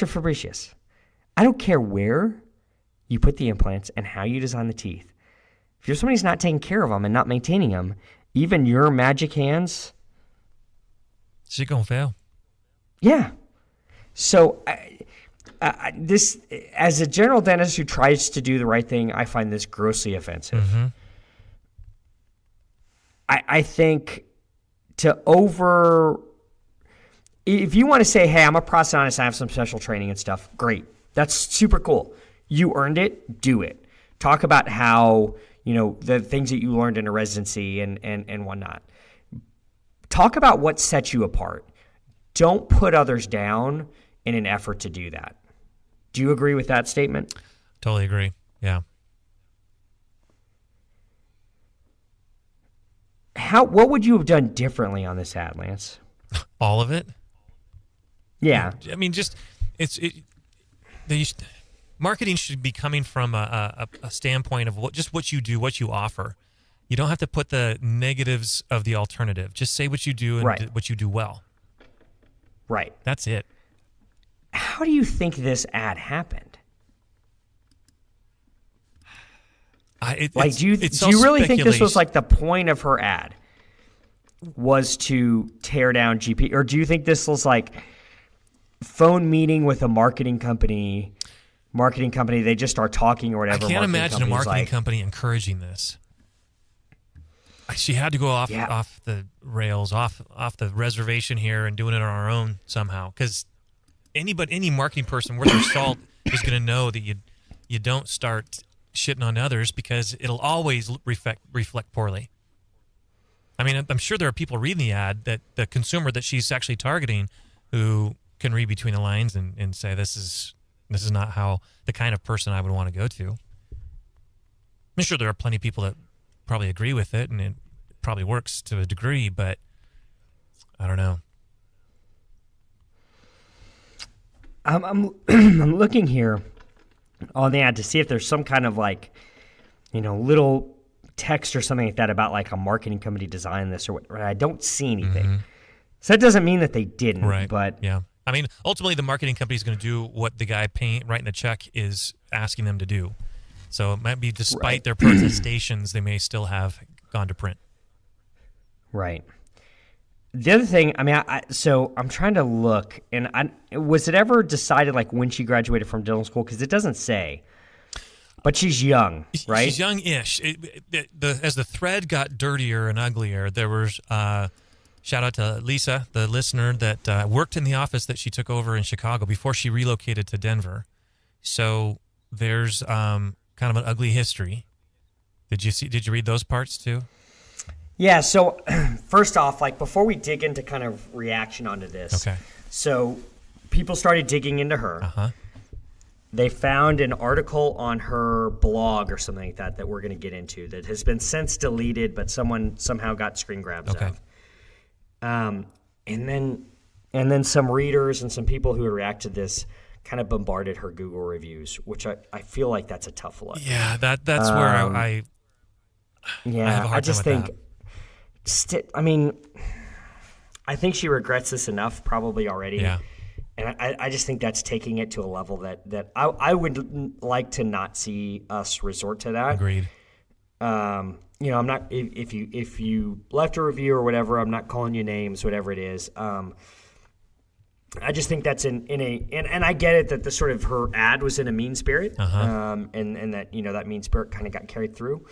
Fabricius. I don't care where you put the implants and how you design the teeth. If you're somebody who's not taking care of them and not maintaining them, even your magic hands, she's gonna fail. Yeah. So this, as a general dentist who tries to do the right thing, I find this grossly offensive. Mm-hmm. I think if you want to say, hey, I'm a prosthodontist, I have some special training and stuff, great. That's super cool. You earned it, do it. Talk about how, the things that you learned in a residency and whatnot. Talk about what sets you apart. Don't put others down in an effort to do that. Do you agree with that statement? Totally agree. Yeah. What would you have done differently on this ad, Lance? All of it? Yeah. I mean, marketing should be coming from a standpoint of what you do, what you offer. You don't have to put the negatives of the alternative. Just say what you do and what you do well. Right. That's it. How do you think this ad happened? Do you really think this was like the point of her ad was to tear down GP, or do you think this was like phone meeting with a marketing company? They just start talking or whatever. I can't imagine a marketing company encouraging this. She had to go off the rails, off the reservation here, and doing it on our own somehow. Because any marketing person worth their salt is going to know that you don't start shitting on others, because it'll always reflect poorly. I mean, I'm sure there are people reading the ad, that the consumer that she's actually targeting, who can read between the lines and say this is not how the kind of person I would want to go to. I'm sure there are plenty of people that probably agree with it, and it probably works to a degree, but I don't know. I'm looking here on the ad to see if there's some kind of little text or something like that about like a marketing company designed this or what. I don't see anything. Mm-hmm. So that doesn't mean that they didn't. Right. But yeah. I mean, ultimately, the marketing company is going to do what the guy writing the check is asking them to do. So it might be, despite their protestations, they may still have gone to print. Right. The other thing, I mean, so I'm trying to look, and was it ever decided like when she graduated from dental school? Because it doesn't say. But she's young, right? She's young-ish. As the thread got dirtier and uglier, there was shout out to Lisa, the listener, that worked in the office that she took over in Chicago before she relocated to Denver. So there's kind of an ugly history. Did you read those parts too? Yeah. So first off, like before we dig into kind of reaction onto this, okay. So people started digging into her. Uh-huh. They found an article on her blog or something like that we're going to get into that has been since deleted, but someone somehow got screen grabs of. And then some readers and some people who had reacted to this kind of bombarded her Google reviews, which I feel like that's a tough look. Yeah, that's where I have a hard I just time think. with I mean, I think she regrets this enough probably already. Yeah. And I just think that's taking it to a level that I would like to not see us resort to that. Agreed. I'm not, if you left a review or whatever, I'm not calling you names, whatever it is. I just think that's and I get it that the sort of her ad was in a mean spirit, and that that mean spirit kind of got carried through.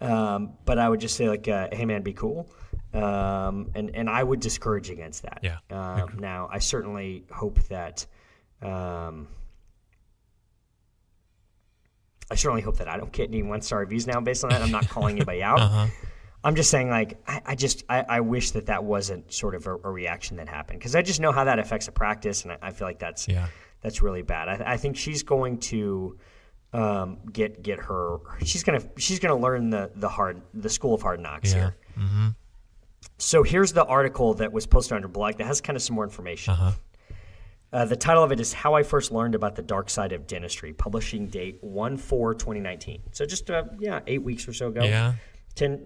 But I would just say hey man, be cool. And I would discourage against that. Yeah. Now I certainly hope that I don't get any 1-star reviews now based on that. I'm not calling anybody out. Uh-huh. I'm just saying I wish that wasn't sort of a reaction that happened, because I just know how that affects a practice, and I feel like that's really bad. I think she's going to get her. She's gonna learn the school of hard knocks here. Mm-hmm. So here's the article that was posted on her blog that has kind of some more information. Uh-huh. The title of it is How I First Learned About the Dark Side of Dentistry, publishing date 1/4/2019. So just 8 weeks or so ago. Yeah. 10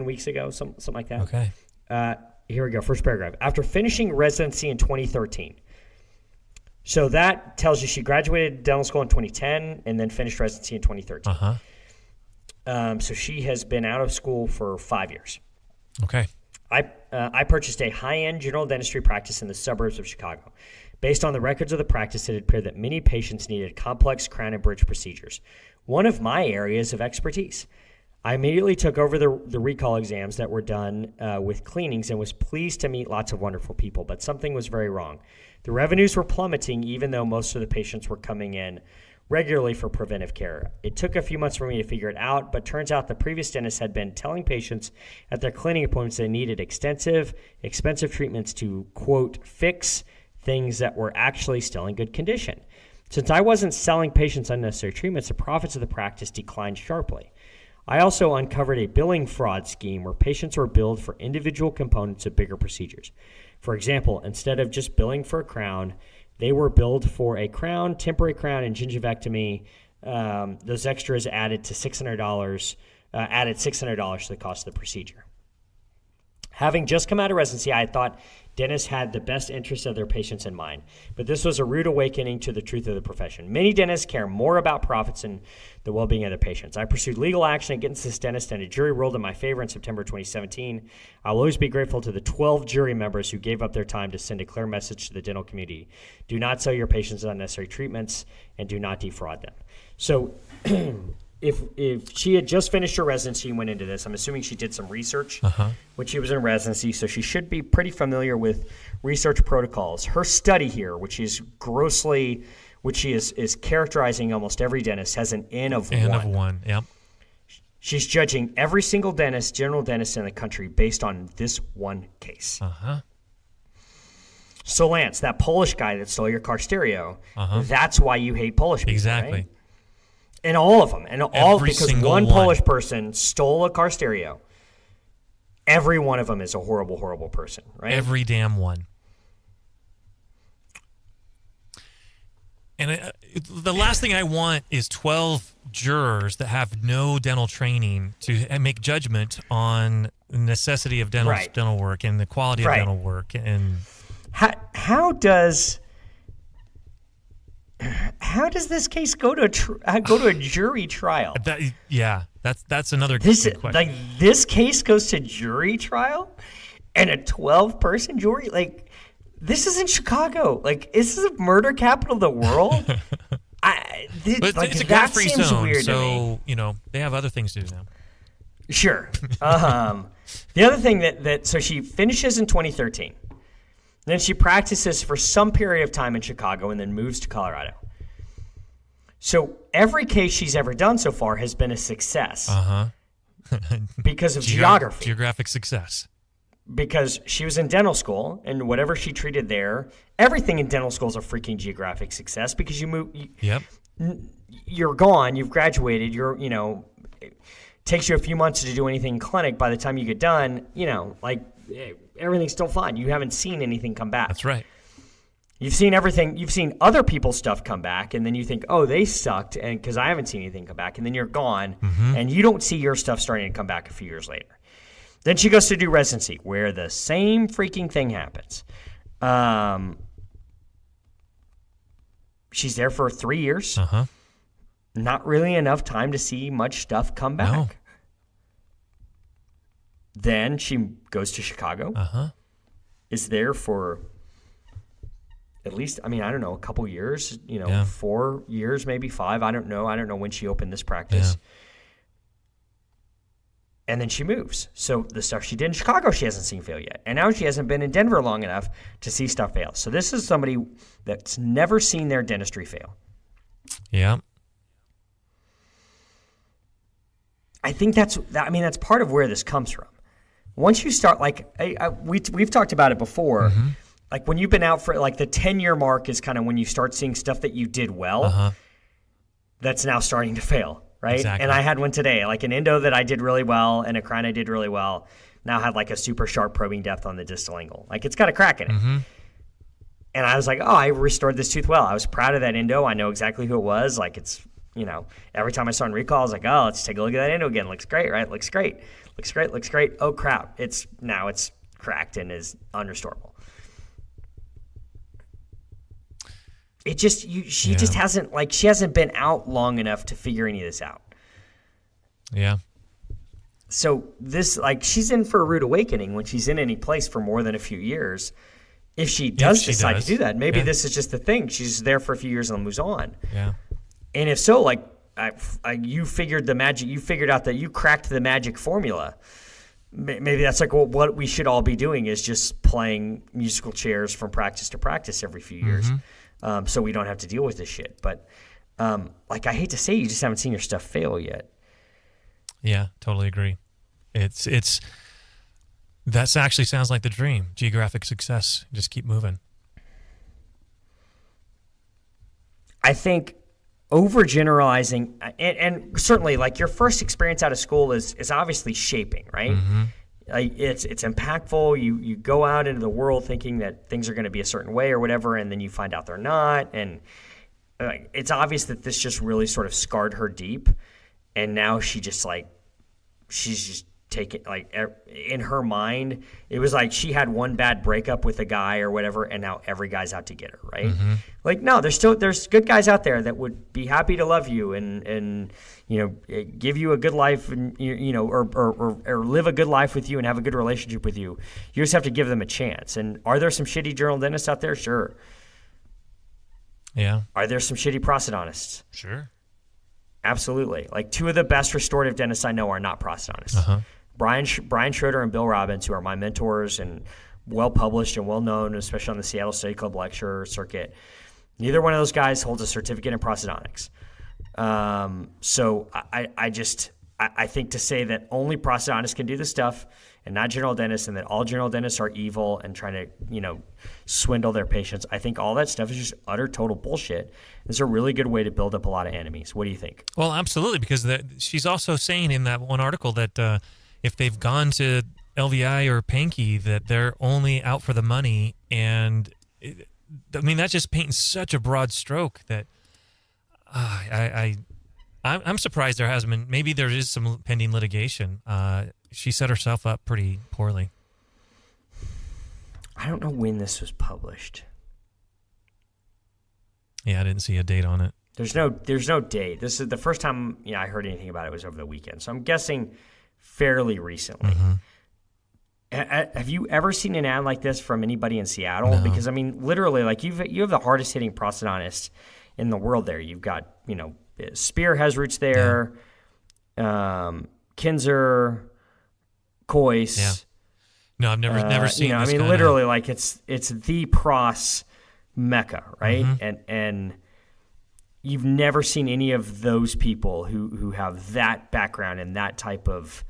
weeks ago, something like that. Okay. Here we go. First paragraph. After finishing residency in 2013. So that tells you she graduated dental school in 2010 and then finished residency in 2013. Uh-huh. So she has been out of school for 5 years. Okay. I purchased a high-end general dentistry practice in the suburbs of Chicago. Based on the records of the practice, it appeared that many patients needed complex crown and bridge procedures, one of my areas of expertise. I immediately took over the recall exams that were done with cleanings and was pleased to meet lots of wonderful people, but something was very wrong. The revenues were plummeting even though most of the patients were coming in regularly for preventive care. It took a few months for me to figure it out, but turns out the previous dentist had been telling patients at their cleaning appointments they needed expensive treatments to, quote, fix things that were actually still in good condition. Since I wasn't selling patients unnecessary treatments, the profits of the practice declined sharply. I also uncovered a billing fraud scheme where patients were billed for individual components of bigger procedures. For example, instead of just billing for a crown, they were billed for a crown, temporary crown, and gingivectomy. Those extras added $600 to the cost of the procedure. Having just come out of residency, I thought dentists had the best interests of their patients in mind, but this was a rude awakening to the truth of the profession. Many dentists care more about profits than the well-being of their patients. I pursued legal action against this dentist, and a jury ruled in my favor in September 2017. I will always be grateful to the 12 jury members who gave up their time to send a clear message to the dental community. Do not sell your patients unnecessary treatments, and do not defraud them. So if she had just finished her residency and went into this, I'm assuming she did some research when she was in residency, so she should be pretty familiar with research protocols. Her study here, which is characterizing almost every dentist, has an N of 1. N of 1, yep. She's judging every single general dentist in the country based on this one case. So Lance, that Polish guy that stole your car stereo, that's why you hate Polish people, exactly. Right? And all of them. And all because one Polish person stole a car stereo. Every one of them is a horrible, horrible person, right? Every damn one. And the last thing I want is 12 jurors that have no dental training to make judgment on the necessity of dental work and the quality of dental work. And how does this case go to a jury trial? That's another question. Like, this case goes to jury trial, and a 12-person jury. Like, this is in Chicago. Like, this is a murder capital of the world. It's a car-free zone, so they have other things to do now. Sure. The other thing so she finishes in 2013. Then she practices for some period of time in Chicago and then moves to Colorado. So every case she's ever done so far has been a success because of geography. Geographic success. Because she was in dental school, and whatever she treated there, everything in dental school is a freaking geographic success because you move. You're gone. You've graduated. It takes you a few months to do anything in clinic. By the time you get done, everything's still fine. You haven't seen anything come back. That's right. You've seen everything. You've seen other people's stuff come back, and then you think, oh, they sucked, and because I haven't seen anything come back, and then you're gone, and you don't see your stuff starting to come back a few years later. Then she goes to do residency, where the same freaking thing happens. She's there for 3 years. Not really enough time to see much stuff come back. No. Then she goes to Chicago. Is there for at least, I don't know, a couple years, 4 years, maybe 5. I don't know. I don't know when she opened this practice. And then she moves. So the stuff she did in Chicago, she hasn't seen fail yet. And now she hasn't been in Denver long enough to see stuff fail. So this is somebody that's never seen their dentistry fail. Yeah. I think that's part of where this comes from. Once you start, we've talked about it before. Like when you've been out for the 10-year mark is kind of when you start seeing stuff that you did well that's now starting to fail, right? Exactly. And I had one today, like an endo that I did really well and a crown I did really well. Now had a super sharp probing depth on the distal angle. It's got a crack in it. And I was like, oh, I restored this tooth well. I was proud of that endo. I know exactly who it was. Every time I saw in recall, I was like, oh, let's take a look at that endo again. Looks great, right? Looks great. Oh, crap. It's cracked and is unrestorable. It just she just hasn't been out long enough to figure any of this out. Yeah. So this, like, she's in for a rude awakening when she's in any place for more than a few years. If she does decide to do that, maybe this is just the thing. She's there for a few years and then moves on. Yeah. And if so, like, you figured the magic. You figured out that you cracked the magic formula. Maybe that's like what we should all be doing is just playing musical chairs from practice to practice every few years, so we don't have to deal with this shit. But like, I hate to say, you just haven't seen your stuff fail yet. Yeah, totally agree. It's that actually sounds like the dream. Geographic success. Just keep moving. I think overgeneralizing, and certainly, like, your first experience out of school is obviously shaping, right? Like, it's impactful. You go out into the world thinking that things are going to be a certain way or whatever, and then you find out they're not. And it's obvious that this just really sort of scarred her deep, and now she's just taken, like, in her mind, it was like she had one bad breakup with a guy or whatever, and now every guy's out to get her, right? Like, no, there's good guys out there that would be happy to love you and give you a good life, and or live a good life with you and have a good relationship with you. You just have to give them a chance. And are there some shitty general dentists out there? Sure. Yeah. Are there some shitty prosthodontists? Sure. Absolutely. Like, two of the best restorative dentists I know are not prosthodontists. Brian Schroeder and Bill Robbins, who are my mentors and well-published and well-known, especially on the Seattle Study Club lecture circuit. Neither one of those guys holds a certificate in prosthodontics. So I think to say that only prosthodontists can do this stuff and not general dentists, and that all general dentists are evil and trying to, swindle their patients, I think all that stuff is just utter total bullshit. It's a really good way to build up a lot of enemies. What do you think? Well, absolutely, because she's also saying in that one article that if they've gone to LVI or Pankey, that they're only out for the money. And that's just painting such a broad stroke that I'm surprised there hasn't been. Maybe there is some pending litigation. She set herself up pretty poorly. I don't know when this was published. Yeah, I didn't see a date on it. There's no date. This is the first time I heard anything about it was over the weekend. So I'm guessing fairly recently. Have you ever seen an ad like this from anybody in Seattle? No. Because literally, like, you have the hardest hitting prosthodontist in the world there. You've got Spear has roots there, Kinzer, Kois. Yeah. No, I've never seen. This literally, like, it's the pros mecca, right? And you've never seen any of those people who have that background and that type of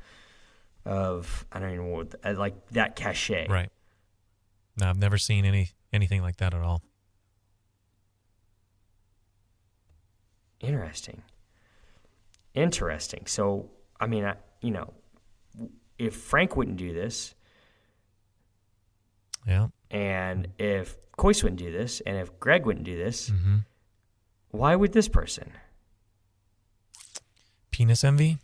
I don't even know like that cachet. Right. No, I've never seen anything like that at all. Interesting. So, if Frank wouldn't do this, yeah, and if Kois wouldn't do this, and if Greg wouldn't do this, why would this person? Penis envy?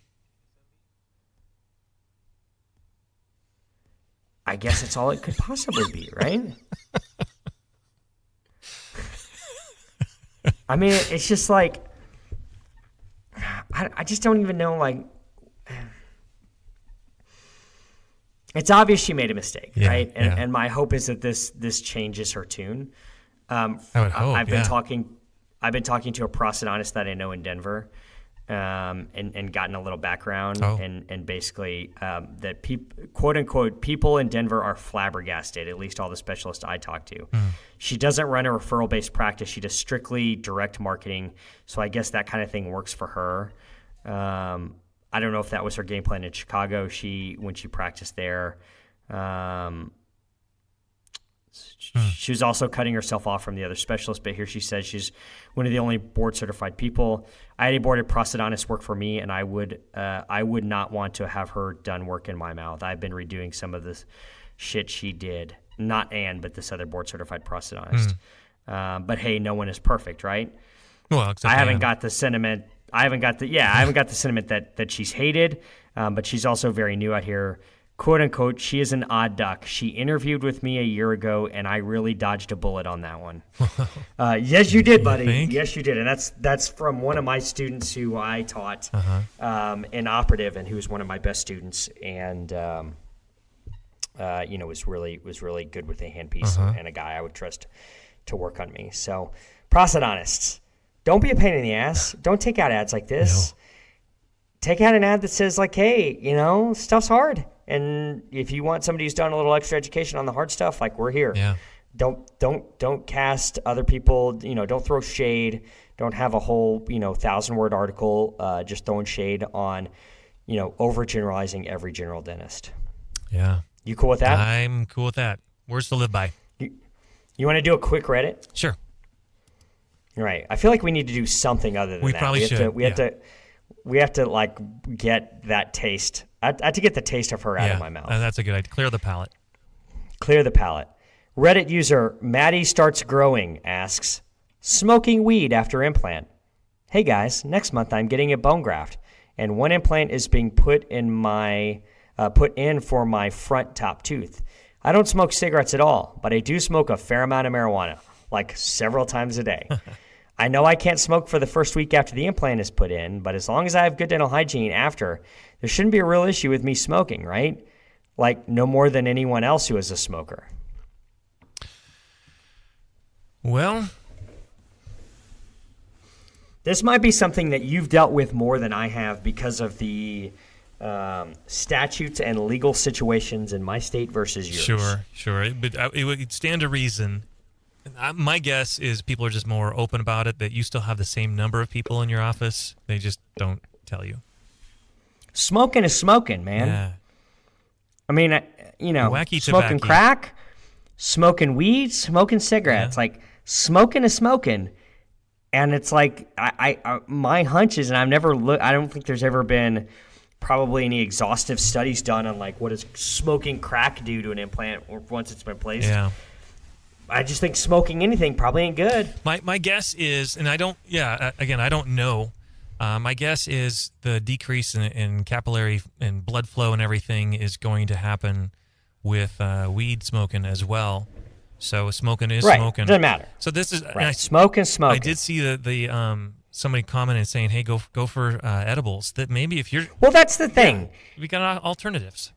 I guess it's all it could possibly be, right? It's just like, I just don't even know, like, it's obvious she made a mistake, right? And my hope is that this changes her tune. I would hope. I've been talking to a prosthodontist that I know in Denver, and gotten a little background, and basically that quote unquote people in Denver are flabbergasted. At least all the specialists I talk to. She doesn't run a referral based practice. She does strictly direct marketing. So I guess that kind of thing works for her. I don't know if that was her game plan in Chicago. When she practiced there, she was also cutting herself off from the other specialists. But here she says she's one of the only board certified people. I had a boarded prosthodontist work for me, and I would not want to have her done work in my mouth. I've been redoing some of this shit she did. Not Ann, but this other board certified prosthodontist. But hey, no one is perfect, right? Well, I haven't got the sentiment. I haven't got the sentiment that she's hated, but she's also very new out here. quote unquote, she is an odd duck. She interviewed with me a year ago, and I really dodged a bullet on that one. Yes, you did, buddy. Yes, you did. And that's from one of my students who I taught in operative, and who's one of my best students, and was really good with a handpiece and a guy I would trust to work on me. So, prosthodontists, don't be a pain in the ass. Don't take out ads like this. No. Take out an ad that says like, hey, stuff's hard. And if you want somebody who's done a little extra education on the hard stuff, like, we're here. Yeah. Don't cast other people, don't throw shade. Don't have a whole, 1,000-word article just throwing shade on, overgeneralizing every general dentist. Yeah. You cool with that? I'm cool with that. Words to live by. You want to do a quick Reddit? Sure. Right. I feel like we need to do something other than that. We probably should. We have to like get that taste. I have to get the taste of her out of my mouth. That's a good idea. Clear the palate. Clear the palate. Reddit user Maddie Starts Growing asks, smoking weed after implant. Hey guys, next month I'm getting a bone graft, and one implant is being put in for my front top tooth. I don't smoke cigarettes at all, but I do smoke a fair amount of marijuana, like several times a day. I know I can't smoke for the first week after the implant is put in, but as long as I have good dental hygiene after, there shouldn't be a real issue with me smoking, right? Like, no more than anyone else who is a smoker. Well, this might be something that you've dealt with more than I have because of the statutes and legal situations in my state versus yours. Sure. But it would stand to reason. My guess is people are just more open about it, that you still have the same number of people in your office. They just don't tell you. Smoking is smoking, man. Yeah. I mean, wacky smoking tobacco. Crack, smoking weed, smoking cigarettes. Yeah. Like, smoking is smoking. And it's like, I my hunch is, and I've never looked, I don't think there's ever been probably any exhaustive studies done on, like, what does smoking crack do to an implant once it's been placed. Yeah. I just think smoking anything probably ain't good. My guess is, and I don't know. My guess is the decrease in capillary and blood flow and everything is going to happen with weed smoking as well. So smoking is smoking. Doesn't matter. So this is smoking. I did see the somebody commented saying, "Hey, go for edibles." That maybe if you're that's the thing. We got alternatives.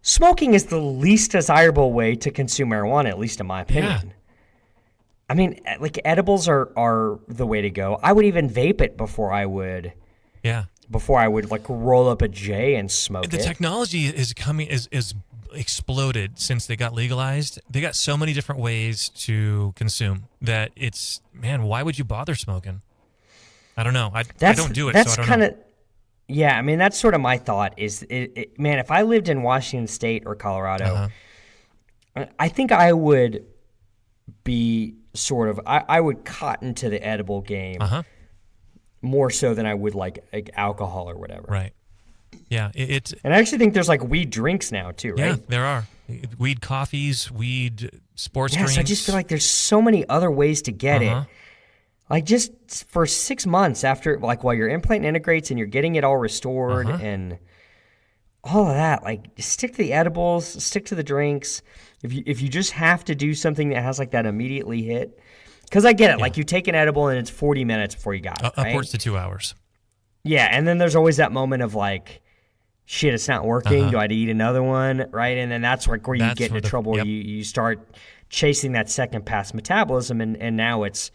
Smoking is the least desirable way to consume marijuana, at least in my opinion. Yeah. I mean, like, edibles are the way to go. I would even vape it before I would like roll up a J and smoke it. The technology is exploded since they got legalized. They got so many different ways to consume that it's, man, why would you bother smoking? I don't know. I don't do it, so I don't know. Yeah, I mean, that's sort of my thought is, man, if I lived in Washington State or Colorado, I think I would be I would cotton to the edible game more so than I would like alcohol or whatever. Right. Yeah. And I actually think there's like weed drinks now too, right? Yeah, there are. Weed coffees, weed sports drinks. I just feel like there's so many other ways to get it. Like, just for 6 months after, like, while your implant integrates and you're getting it all restored and all of that, like, stick to the edibles, stick to the drinks. If you just have to do something that has, like, that immediately hit. Because I get it. Yeah. Like, you take an edible and it's 40 minutes before you got it, right? Upwards to 2 hours. Yeah, and then there's always that moment of, like, shit, it's not working. Do I eat another one, right? And then that's like where you get into trouble. Yep. You start chasing that second pass metabolism, and now it's...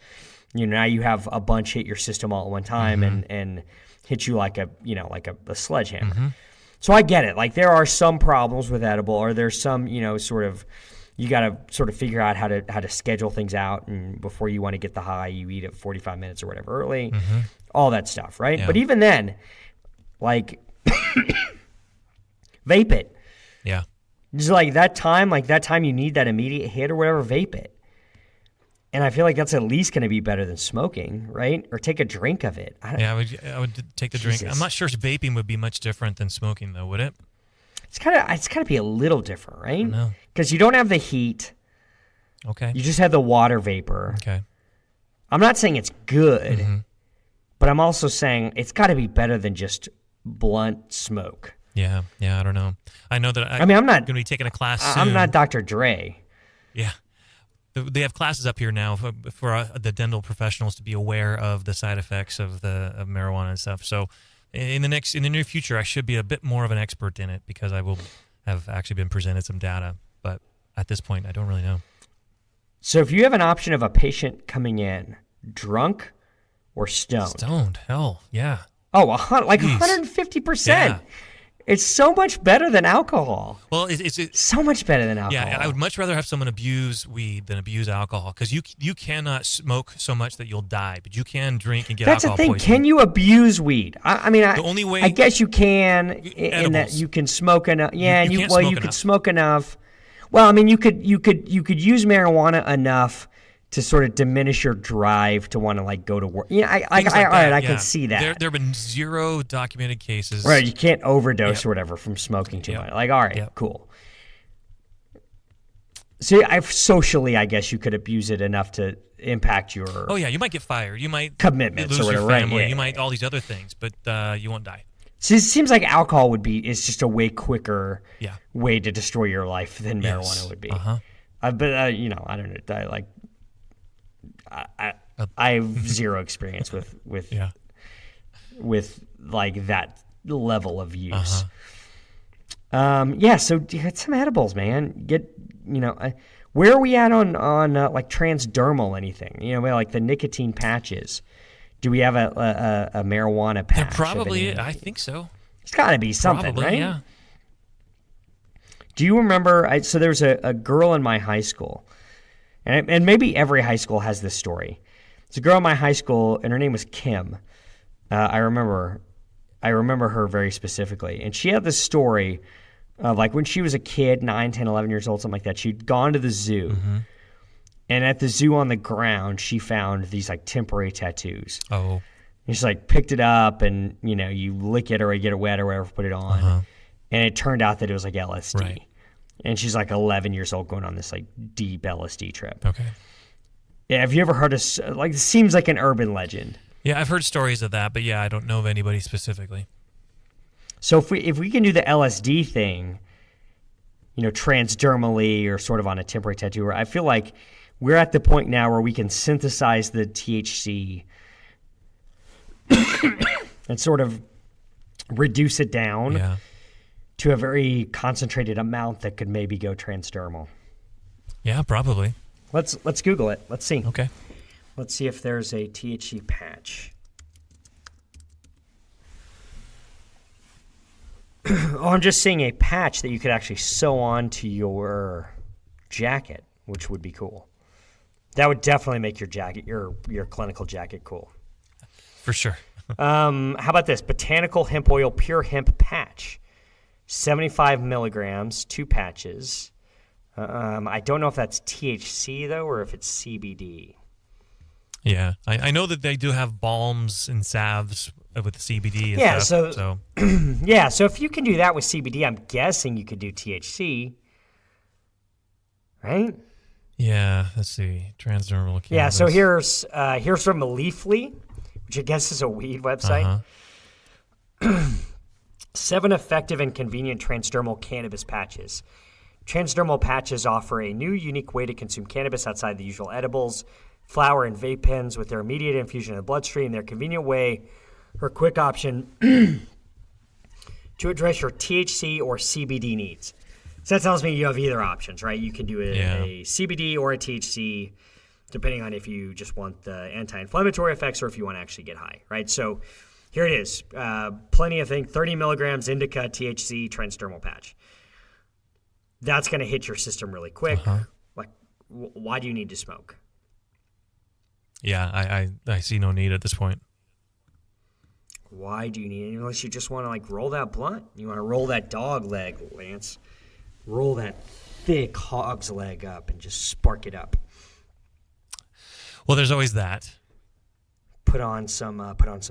now you have a bunch hit your system all at one time and hit you like a sledgehammer. So I get it. Like, there are some problems with edible, or there's some, sort of, you got to sort of figure out how to schedule things out, and before you want to get the high, you eat it 45 minutes or whatever early, all that stuff, right? Yeah. But even then, like, vape it. Yeah. Just like that time you need that immediate hit or whatever, vape it. And I feel like that's at least going to be better than smoking, right? Or take a drink of it. I would take the drink. I'm not sure if vaping would be much different than smoking, though, would it? It's got to be a little different, right? No. Because you don't have the heat. Okay. You just have the water vapor. Okay. I'm not saying it's good, but I'm also saying it's got to be better than just blunt smoke. Yeah, I don't know. I know that I'm not going to be taking a class soon. I'm not Dr. Dre. Yeah. They have classes up here now for the dental professionals to be aware of the side effects of marijuana and stuff. So in the near future, I should be a bit more of an expert in it because I will have actually been presented some data. But at this point, I don't really know. So if you have an option of a patient coming in drunk or stoned. Stoned, hell, yeah. Oh, like 150%. Yeah. It's so much better than alcohol. Well, it's so much better than alcohol. Yeah, I would much rather have someone abuse weed than abuse alcohol because you cannot smoke so much that you'll die, but you can drink and get alcohol poisoning. That's the thing. Can you abuse weed? The only way I guess you can in that you can smoke enough. Yeah, you could smoke enough. Well, I mean, you could use marijuana enough to sort of diminish your drive to want to like go to work. Yeah, I can see that. There have been 0 documented cases. Right, you can't overdose or whatever from smoking too much. Like, all right, cool. So socially, I guess you could abuse it enough to impact your. Oh yeah, you might get fired. You might commitments lose or whatever. Your family. Right? Yeah. You might all these other things, but you won't die. So it seems like alcohol is just a way quicker way to destroy your life than marijuana would be. Uh-huh. But I don't know. I have 0 experience with like that level of use. So get some edibles, man. Where are we at on like transdermal anything? Like the nicotine patches. Do we have a marijuana patch? Probably, I think so. It's got to be something, probably, right? Yeah. Do you remember? So there was a girl in my high school, and maybe every high school has this story. It's a girl in my high school, and her name was Kim. I remember her very specifically, and she had this story of like when she was a kid, 9, 10, 11 years old, something like that. She'd gone to the zoo. Mm-hmm. And at the zoo on the ground, she found these like temporary tattoos. Oh. And she's like picked it up and, you lick it or you get it wet or whatever, put it on. Uh-huh. And it turned out that it was like LSD. Right. And she's like 11 years old going on this like deep LSD trip. Okay. Yeah, have you ever heard of, like, it seems like an urban legend. Yeah, I've heard stories of that, but yeah, I don't know of anybody specifically. So if we can do the LSD thing, transdermally or sort of on a temporary tattoo, I feel like we're at the point now where we can synthesize the THC and sort of reduce it down to a very concentrated amount that could maybe go transdermal. Yeah, probably. Let's Google it. Let's see. Okay. Let's see if there's a THC patch. I'm just seeing a patch that you could actually sew onto your jacket, which would be cool. That would definitely make your jacket, your clinical jacket, cool. For sure. How about this? Botanical hemp oil pure hemp patch. 75 milligrams, 2 patches. I don't know if that's THC, though, or if it's CBD. Yeah. I know that they do have balms and salves with CBD and stuff. So so if you can do that with CBD, I'm guessing you could do THC, right? Yeah, let's see. Transdermal cannabis. Yeah, so here's from Leafly, which I guess is a weed website. Uh-huh. 7 effective and convenient transdermal cannabis patches. Transdermal patches offer a new, unique way to consume cannabis outside the usual edibles, flower, and vape pens with their immediate infusion in the bloodstream. Their convenient way or quick option to address your THC or CBD needs. So that tells me you have either options, right? You can do a CBD or a THC, depending on if you just want the anti-inflammatory effects or if you want to actually get high, right? So here it is. Plenty of things. 30 milligrams indica THC transdermal patch. That's going to hit your system really quick. Uh-huh. Like, why do you need to smoke? Yeah, I see no need at this point. Why do you need it? Unless you just want to, like, roll that blunt. You want to roll that dog leg, Lance. Roll that thick hog's leg up and just spark it up. Well, there's always that. Put on some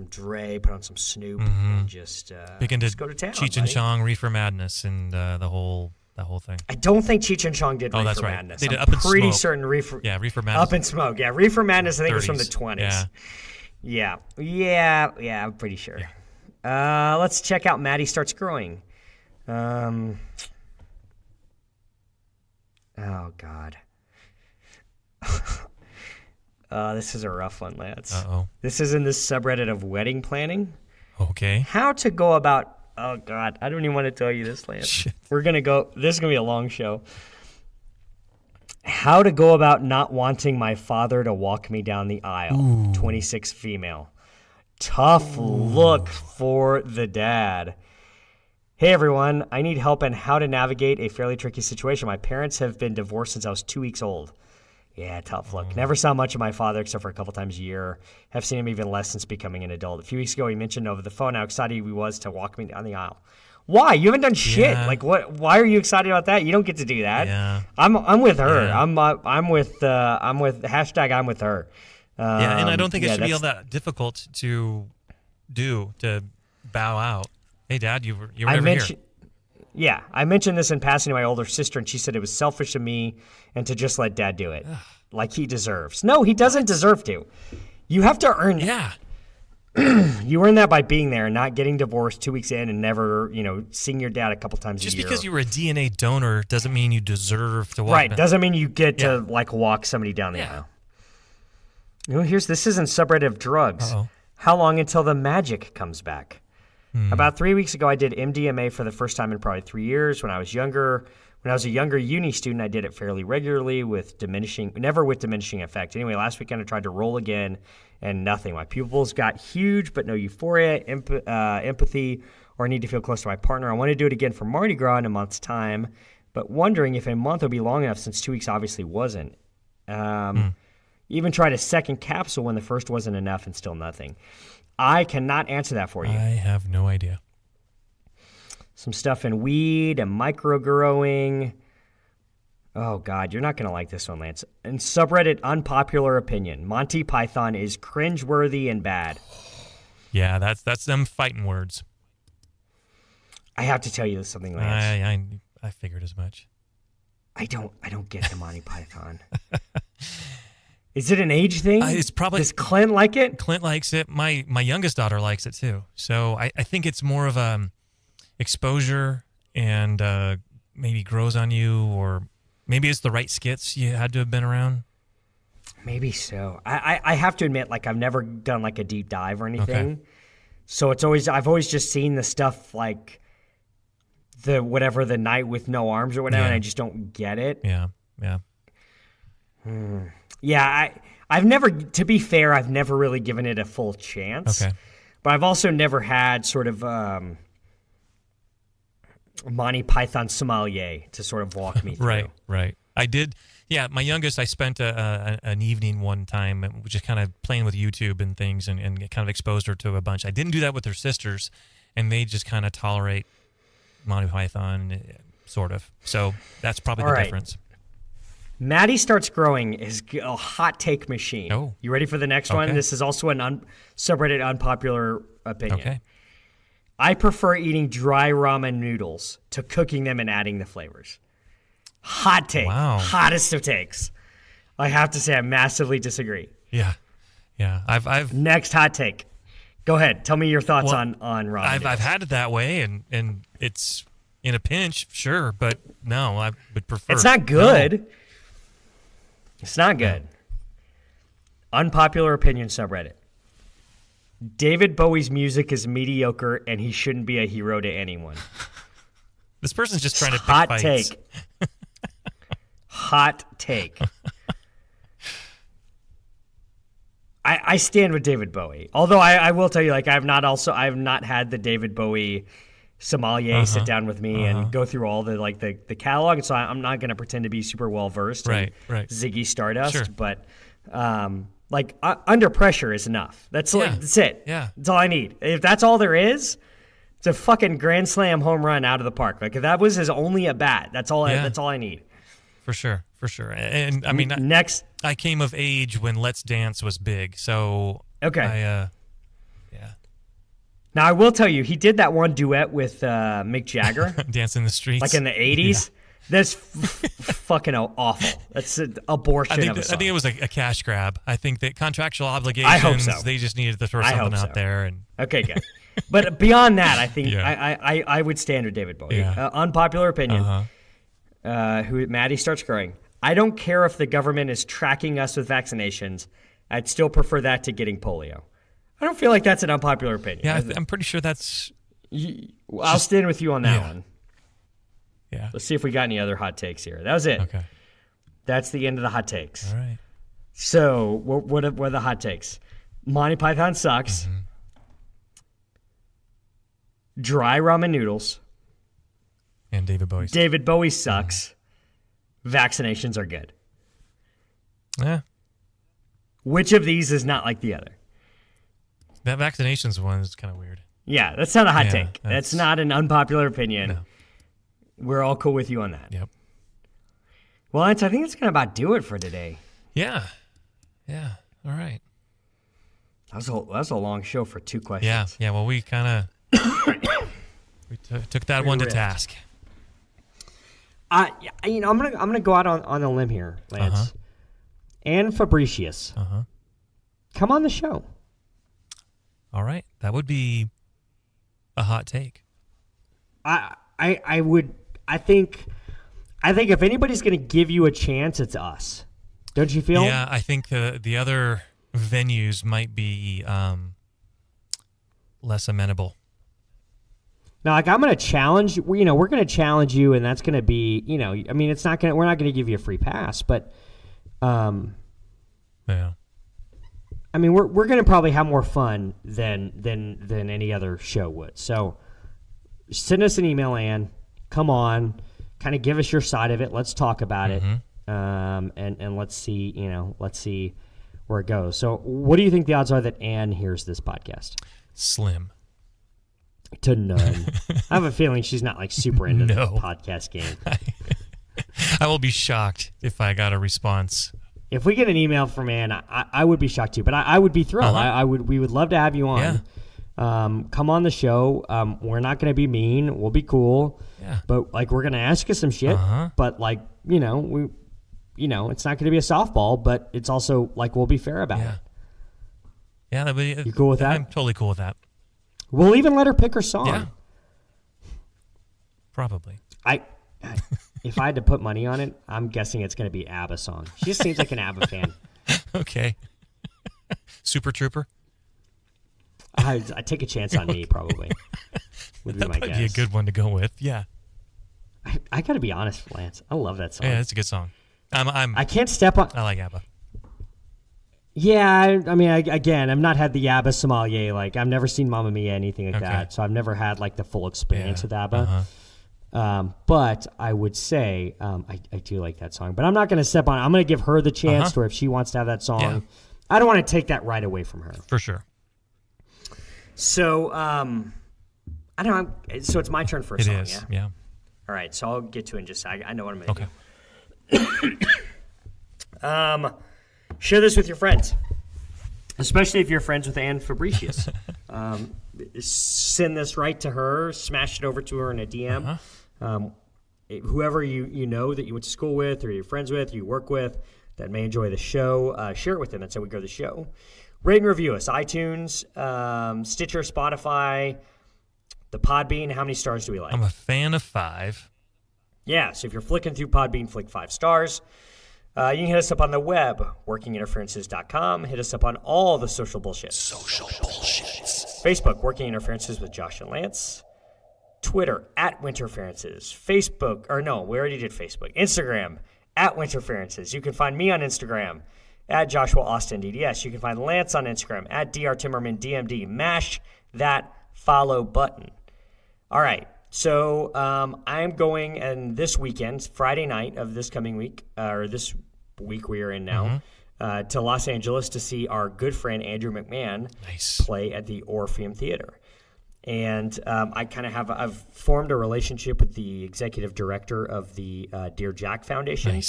Dre, put on some Snoop, and just go to town. Cheech and Chong, Reefer Madness, and that whole thing. I don't think Cheech and Chong did Reefer Madness. They did I'm Up in pretty Smoke. certain Reefer Madness. Up in Smoke. Yeah, Reefer Madness I think 30s. was from the 20s. Yeah, I'm pretty sure. Yeah. Let's check out Maddie Starts Growing. Oh God. This is a rough one, Lance. Uh-oh. This is in the subreddit of wedding planning. Okay. How to go about... Oh, God. I don't even want to tell you this, Lance. Shit. We're going to go... This is going to be a long show. How to go about not wanting my father to walk me down the aisle. Ooh. 26 female. Tough look for the dad. Hey, everyone. I need help on how to navigate a fairly tricky situation. My parents have been divorced since I was 2 weeks old. Yeah, tough look. Never saw much of my father except for a couple times a year. Have seen him even less since becoming an adult. A few weeks ago, he mentioned over the phone how excited he was to walk me down the aisle. Why? You haven't done shit. Yeah. Like, what? Why are you excited about that? You don't get to do that. Yeah. I'm with her. Yeah. I'm with hashtag I'm with her. Yeah, and I don't think it should be all that difficult to do, to bow out. Hey, Dad, you were never here. Yeah, I mentioned this in passing to my older sister, and she said it was selfish of me and to just let Dad do it, like he deserves. No, he doesn't deserve to. You have to earn. Yeah. You earn that by being there and not getting divorced 2 weeks in and never, seeing your dad a couple times a year. Just because you were a DNA donor doesn't mean you deserve to walk. Right, doesn't mean you get to walk somebody down the aisle. This is in subreddit of drugs. Uh-oh. How long until the magic comes back? About 3 weeks ago, I did MDMA for the first time in probably 3 years. When I was a younger uni student, I did it fairly regularly never with diminishing effect. Anyway, last weekend I tried to roll again, and nothing. My pupils got huge, but no euphoria, empathy, or need to feel close to my partner. I want to do it again for Mardi Gras in a month's time, but wondering if a month would be long enough since 2 weeks obviously wasn't. Even tried a second capsule when the first wasn't enough and still nothing. I cannot answer that for you. I have no idea. Some stuff in weed and micro-growing. Oh, God, you're not going to like this one, Lance. In subreddit, unpopular opinion. Monty Python is cringeworthy and bad. Yeah, that's them fighting words. I have to tell you something, Lance. I figured as much. I don't get the Monty Python. Is it an age thing? It's probably. Does Clint like it? Clint likes it. My youngest daughter likes it too. So I think it's more of exposure and maybe grows on you, or maybe it's the right skits you had to have been around. Maybe so. I have to admit, I've never done a deep dive or anything. Okay. So I've always just seen the stuff like the night with no arms or whatever, and I just don't get it. Yeah. Yeah, I've never, to be fair, I've never really given it a full chance. Okay. But I've also never had sort of Monty Python sommelier to sort of walk me through. Right. I did. Yeah, my youngest, I spent an evening one time just kind of playing with YouTube and things and kind of exposed her to a bunch. I didn't do that with her sisters, and they just kind of tolerate Monty Python, sort of. So that's probably the difference. Maddie starts growing is a hot take machine. Oh. You ready for the next one? This is also an subreddit unpopular opinion. Okay. I prefer eating dry ramen noodles to cooking them and adding the flavors. Hot take. Wow. Hottest of takes. I have to say I massively disagree. Yeah. I've Next hot take. Go ahead. Tell me your thoughts on ramen. I've had it that way, and it's in a pinch, sure, but no, I would prefer. It's not good. No. It's not good. Unpopular opinion subreddit. David Bowie's music is mediocre and he shouldn't be a hero to anyone. This person's just trying to pick hot fights. Take. Hot take. I stand with David Bowie. Although I will tell you, I have not had the David Bowie sommelier sit down with me and go through all the catalog, and so I'm not going to pretend to be super well versed in Ziggy Stardust, sure. But Under Pressure is enough. That's it. Yeah, that's all I need. If that's all there is, it's a fucking grand slam home run out of the park. If that was his only at bat, that's all I need. For sure. And I mean, next, I came of age when Let's Dance was big, so okay. Now, I will tell you, he did that one duet with Mick Jagger. Dance in the Streets. In the 80s. Yeah. That's fucking awful. That's an abortion of a song. I think it was a cash grab. I think that contractual obligations, I hope so. They just needed to throw something out there. And Okay, good. But beyond that, I think I would stand with David Bowie. Yeah. Unpopular opinion. Who Maddie starts growing. I don't care if the government is tracking us with vaccinations. I'd still prefer that to getting polio. I don't feel like that's an unpopular opinion. Yeah, I'm pretty sure that's... I'll stand with you on that one. Yeah. Let's see if we got any other hot takes here. That was it. Okay. That's the end of the hot takes. All right. So, what are the hot takes? Monty Python sucks. Mm-hmm. Dry ramen noodles. And David Bowie. David Bowie sucks. Vaccinations are good. Yeah. Which of these is not like the other? That vaccinations one is kind of weird. Yeah, that's not a hot take. That's not an unpopular opinion. No. We're all cool with you on that. Yep. Well, I think that's going to about do it for today. Yeah. Yeah. All right. That was a long show for 2 questions. Yeah. Well, we kind of took that one to task. I'm gonna go out on a limb here, Lance. And Fabricius. Come on the show. All right. That would be a hot take. I think if anybody's going to give you a chance, it's us. Don't you feel? Yeah, I think the other venues might be less amenable. Now, like, I'm going to challenge. We're going to challenge you, and that's going to be, I mean, it's not going. We're not going to give you a free pass, but, yeah. I mean, we're going to probably have more fun than any other show would. So, send us an email, Ann. Come on, kind of give us your side of it. Let's talk about it, and let's see where it goes. So, what do you think the odds are that Ann hears this podcast? Slim. To none. I have a feeling she's not like super into the podcast game. I will be shocked if I got a response. If we get an email from Ann, I would be shocked too, but I would be thrilled. We would love to have you on. Yeah. Come on the show. We're not going to be mean. We'll be cool. Yeah. But like, we're going to ask you some shit. But like, it's not going to be a softball, but it's also like, we'll be fair about it. Yeah. That'd be, you cool with that? I'm totally cool with that. We'll even let her pick her song. Yeah. Probably. If I had to put money on it, I'm guessing it's going to be ABBA song. She just seems like an ABBA fan. Okay. Super Trooper? I take a chance on me, probably. That might be a good one to go with. Yeah. I got to be honest, Lance. I love that song. Yeah, it's a good song. I can't step on. I like ABBA. Yeah, I mean, I've not had the ABBA sommelier. Like, I've never seen Mamma Mia, anything like that. So I've never had like the full experience with ABBA. But I would say I do like that song. But I'm not going to step on it. I'm going to give her the chance to, if she wants to have that song. Yeah. I don't want to take that right away from her. For sure. So, I don't know. So it's my turn for a song, yeah? All right, so I'll get to it in just a second. I know what I'm going to do. Share this with your friends, especially if you're friends with Ann Fabricius. Send this right to her. Smash it over to her in a DM. Whoever you know that you went to school with, or you're friends with, you work with, that may enjoy the show, share it with them. That's how we grow the show. Rate and review us. iTunes, Stitcher, Spotify, the Podbean. How many stars do we like? I'm a fan of 5. Yeah, so if you're flicking through Podbean, flick 5 stars. You can hit us up on the web, workinginterferences.com. Hit us up on all the social bullshit. Facebook, Working Interferences with Josh and Lance. Twitter, @Winterferences. Facebook, we already did Facebook. Instagram, @Winterferences. You can find me on Instagram, @Joshua Austin DDS. You can find Lance on Instagram, @DrTimmerman DMD. Mash that follow button. All right. So I'm going, and this weekend, Friday night of this coming week, or this week we are in now, to Los Angeles to see our good friend Andrew McMahon play at the Orpheum Theater. And I've formed a relationship with the executive director of the Dear Jack Foundation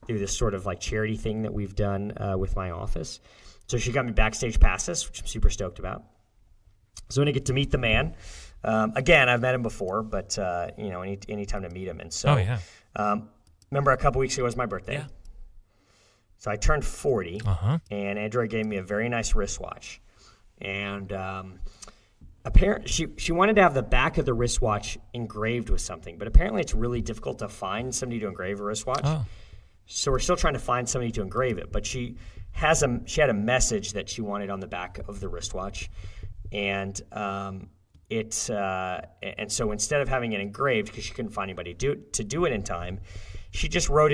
through this sort of like charity thing that we've done with my office. So she got me backstage passes, which I'm super stoked about. So I'm going to get to meet the man. Again, I've met him before, but any time to meet him. And so, remember a couple weeks ago was my birthday. Yeah. So I turned 40, and Andrea gave me a very nice wristwatch. And she wanted to have the back of the wristwatch engraved with something, but apparently it's really difficult to find somebody to engrave a wristwatch. Oh. So we're still trying to find somebody to engrave it, but she had a message that she wanted on the back of the wristwatch, and so instead of having it engraved because she couldn't find anybody to do it in time, she just wrote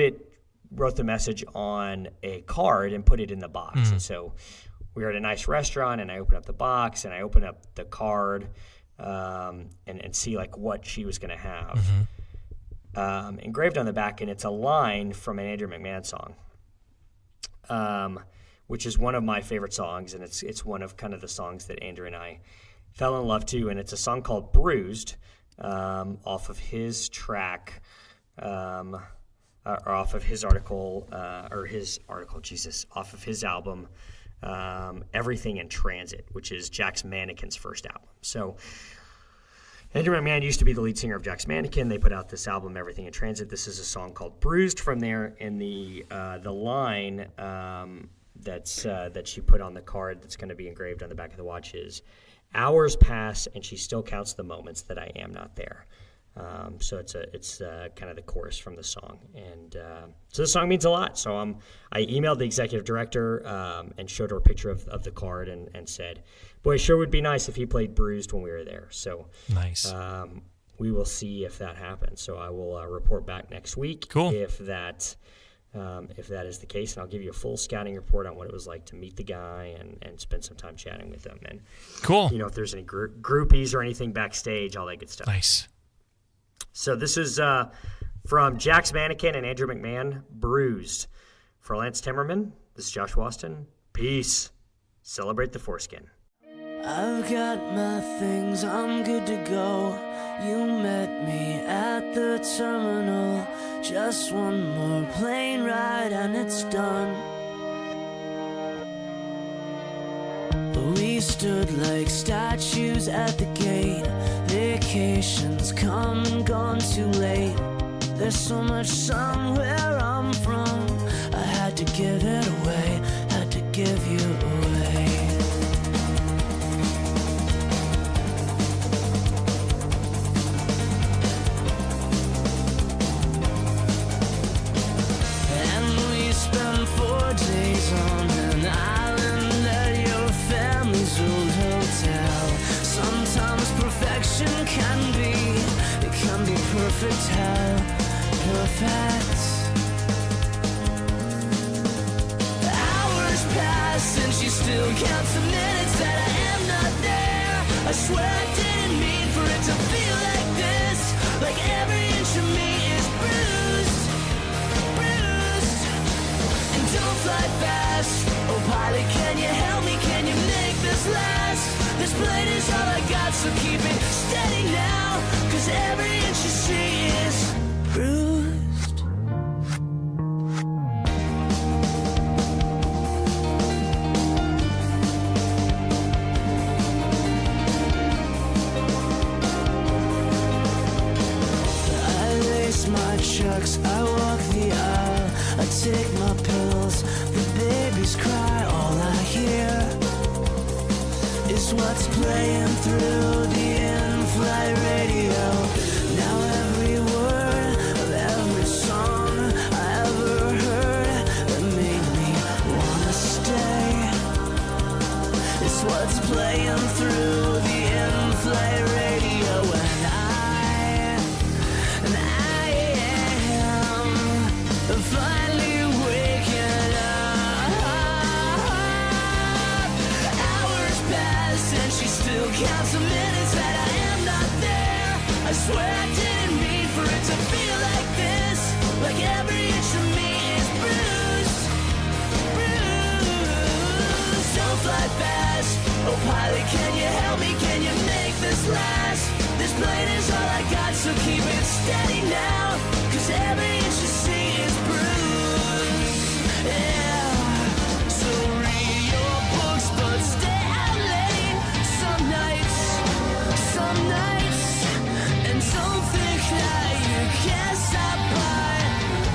the message on a card and put it in the box. And so we were at a nice restaurant, and I opened up the box, and I opened up the card and see like what she was going to have engraved on the back, and it's a line from an Andrew McMahon song, which is one of my favorite songs, and it's one of kind of the songs that Andrew and I fell in love to, and it's a song called "Bruised" off of his track. Or off of his article, off of his album, Everything in Transit, which is Jack's Mannequin's first album. So Andrew McMahon used to be the lead singer of Jack's Mannequin. They put out this album, Everything in Transit. This is a song called "Bruised" from there, and the line that she put on the card that's going to be engraved on the back of the watch is, "Hours pass and she still counts the moments that I am not there." So it's kind of the chorus from the song, and so the song means a lot. So I emailed the executive director and showed her a picture of the card and said, "Boy, it sure would be nice if he played Bruised when we were there." So nice. We will see if that happens. So I will report back next week. Cool. If that is the case, and I'll give you a full scouting report on what it was like to meet the guy and spend some time chatting with him. And cool. If there's any groupies or anything backstage, all that good stuff. Nice. So this is from Jack's Mannequin and Andrew McMahon, "Bruised." For Lance Timmerman, this is Josh Waston. Peace. Celebrate the foreskin. I've got my things, I'm good to go. You met me at the terminal. Just one more plane ride and it's done. We stood like statues at the gate. Vacations come and gone too late. There's so much sun where I'm from. I had to give it away, had to give you away. And we spent 4 days on an island at your family's old hotel. Sometimes perfection can be perfect, how perfect. Hours pass and she still counts the minutes that I am not there. I swear I didn't mean for it to feel like this. Like every inch of me is bruised, bruised. And don't fly fast. Oh pilot, can you help me? Can you make this last? This plane is all I got, so keep it steady now. Cause every inch you see is bruised. I lace my chucks, I walk the aisle. I take my pills, the babies cry. All I hear is what's playing through the in-flight radio. Now every word of every song I ever heard that made me wanna stay is what's playing through the in-flight radio. And I am finally waking up. Hours pass and she still counts the minutes that I am not there. I swear I didn't mean for it to feel like this. Like every inch of me is bruised, bruised. Don't fly fast. Oh pilot, can you help me? Can you make this last? This plane is all I got, so keep it steady now. Cause every inch you see is bruised. Yeah. So read your books, but stay out late. Some nights, and don't think that you can stop by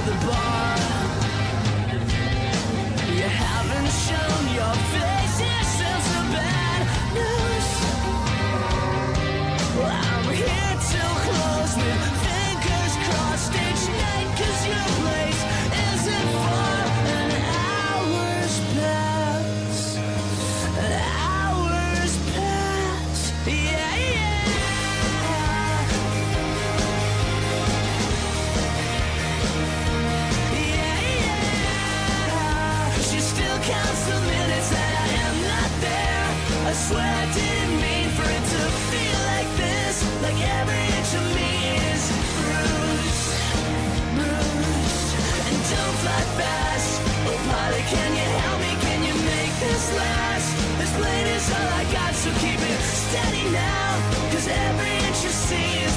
the bar. You haven't shown your face, it sounds so bad news. swear I didn't mean for it to feel like this. Like every inch of me is bruised, bruised. And don't fly fast. Oh, Polly, can you help me? Can you make this last? This plane is all I got, so keep it steady now. 'Cause every inch you see is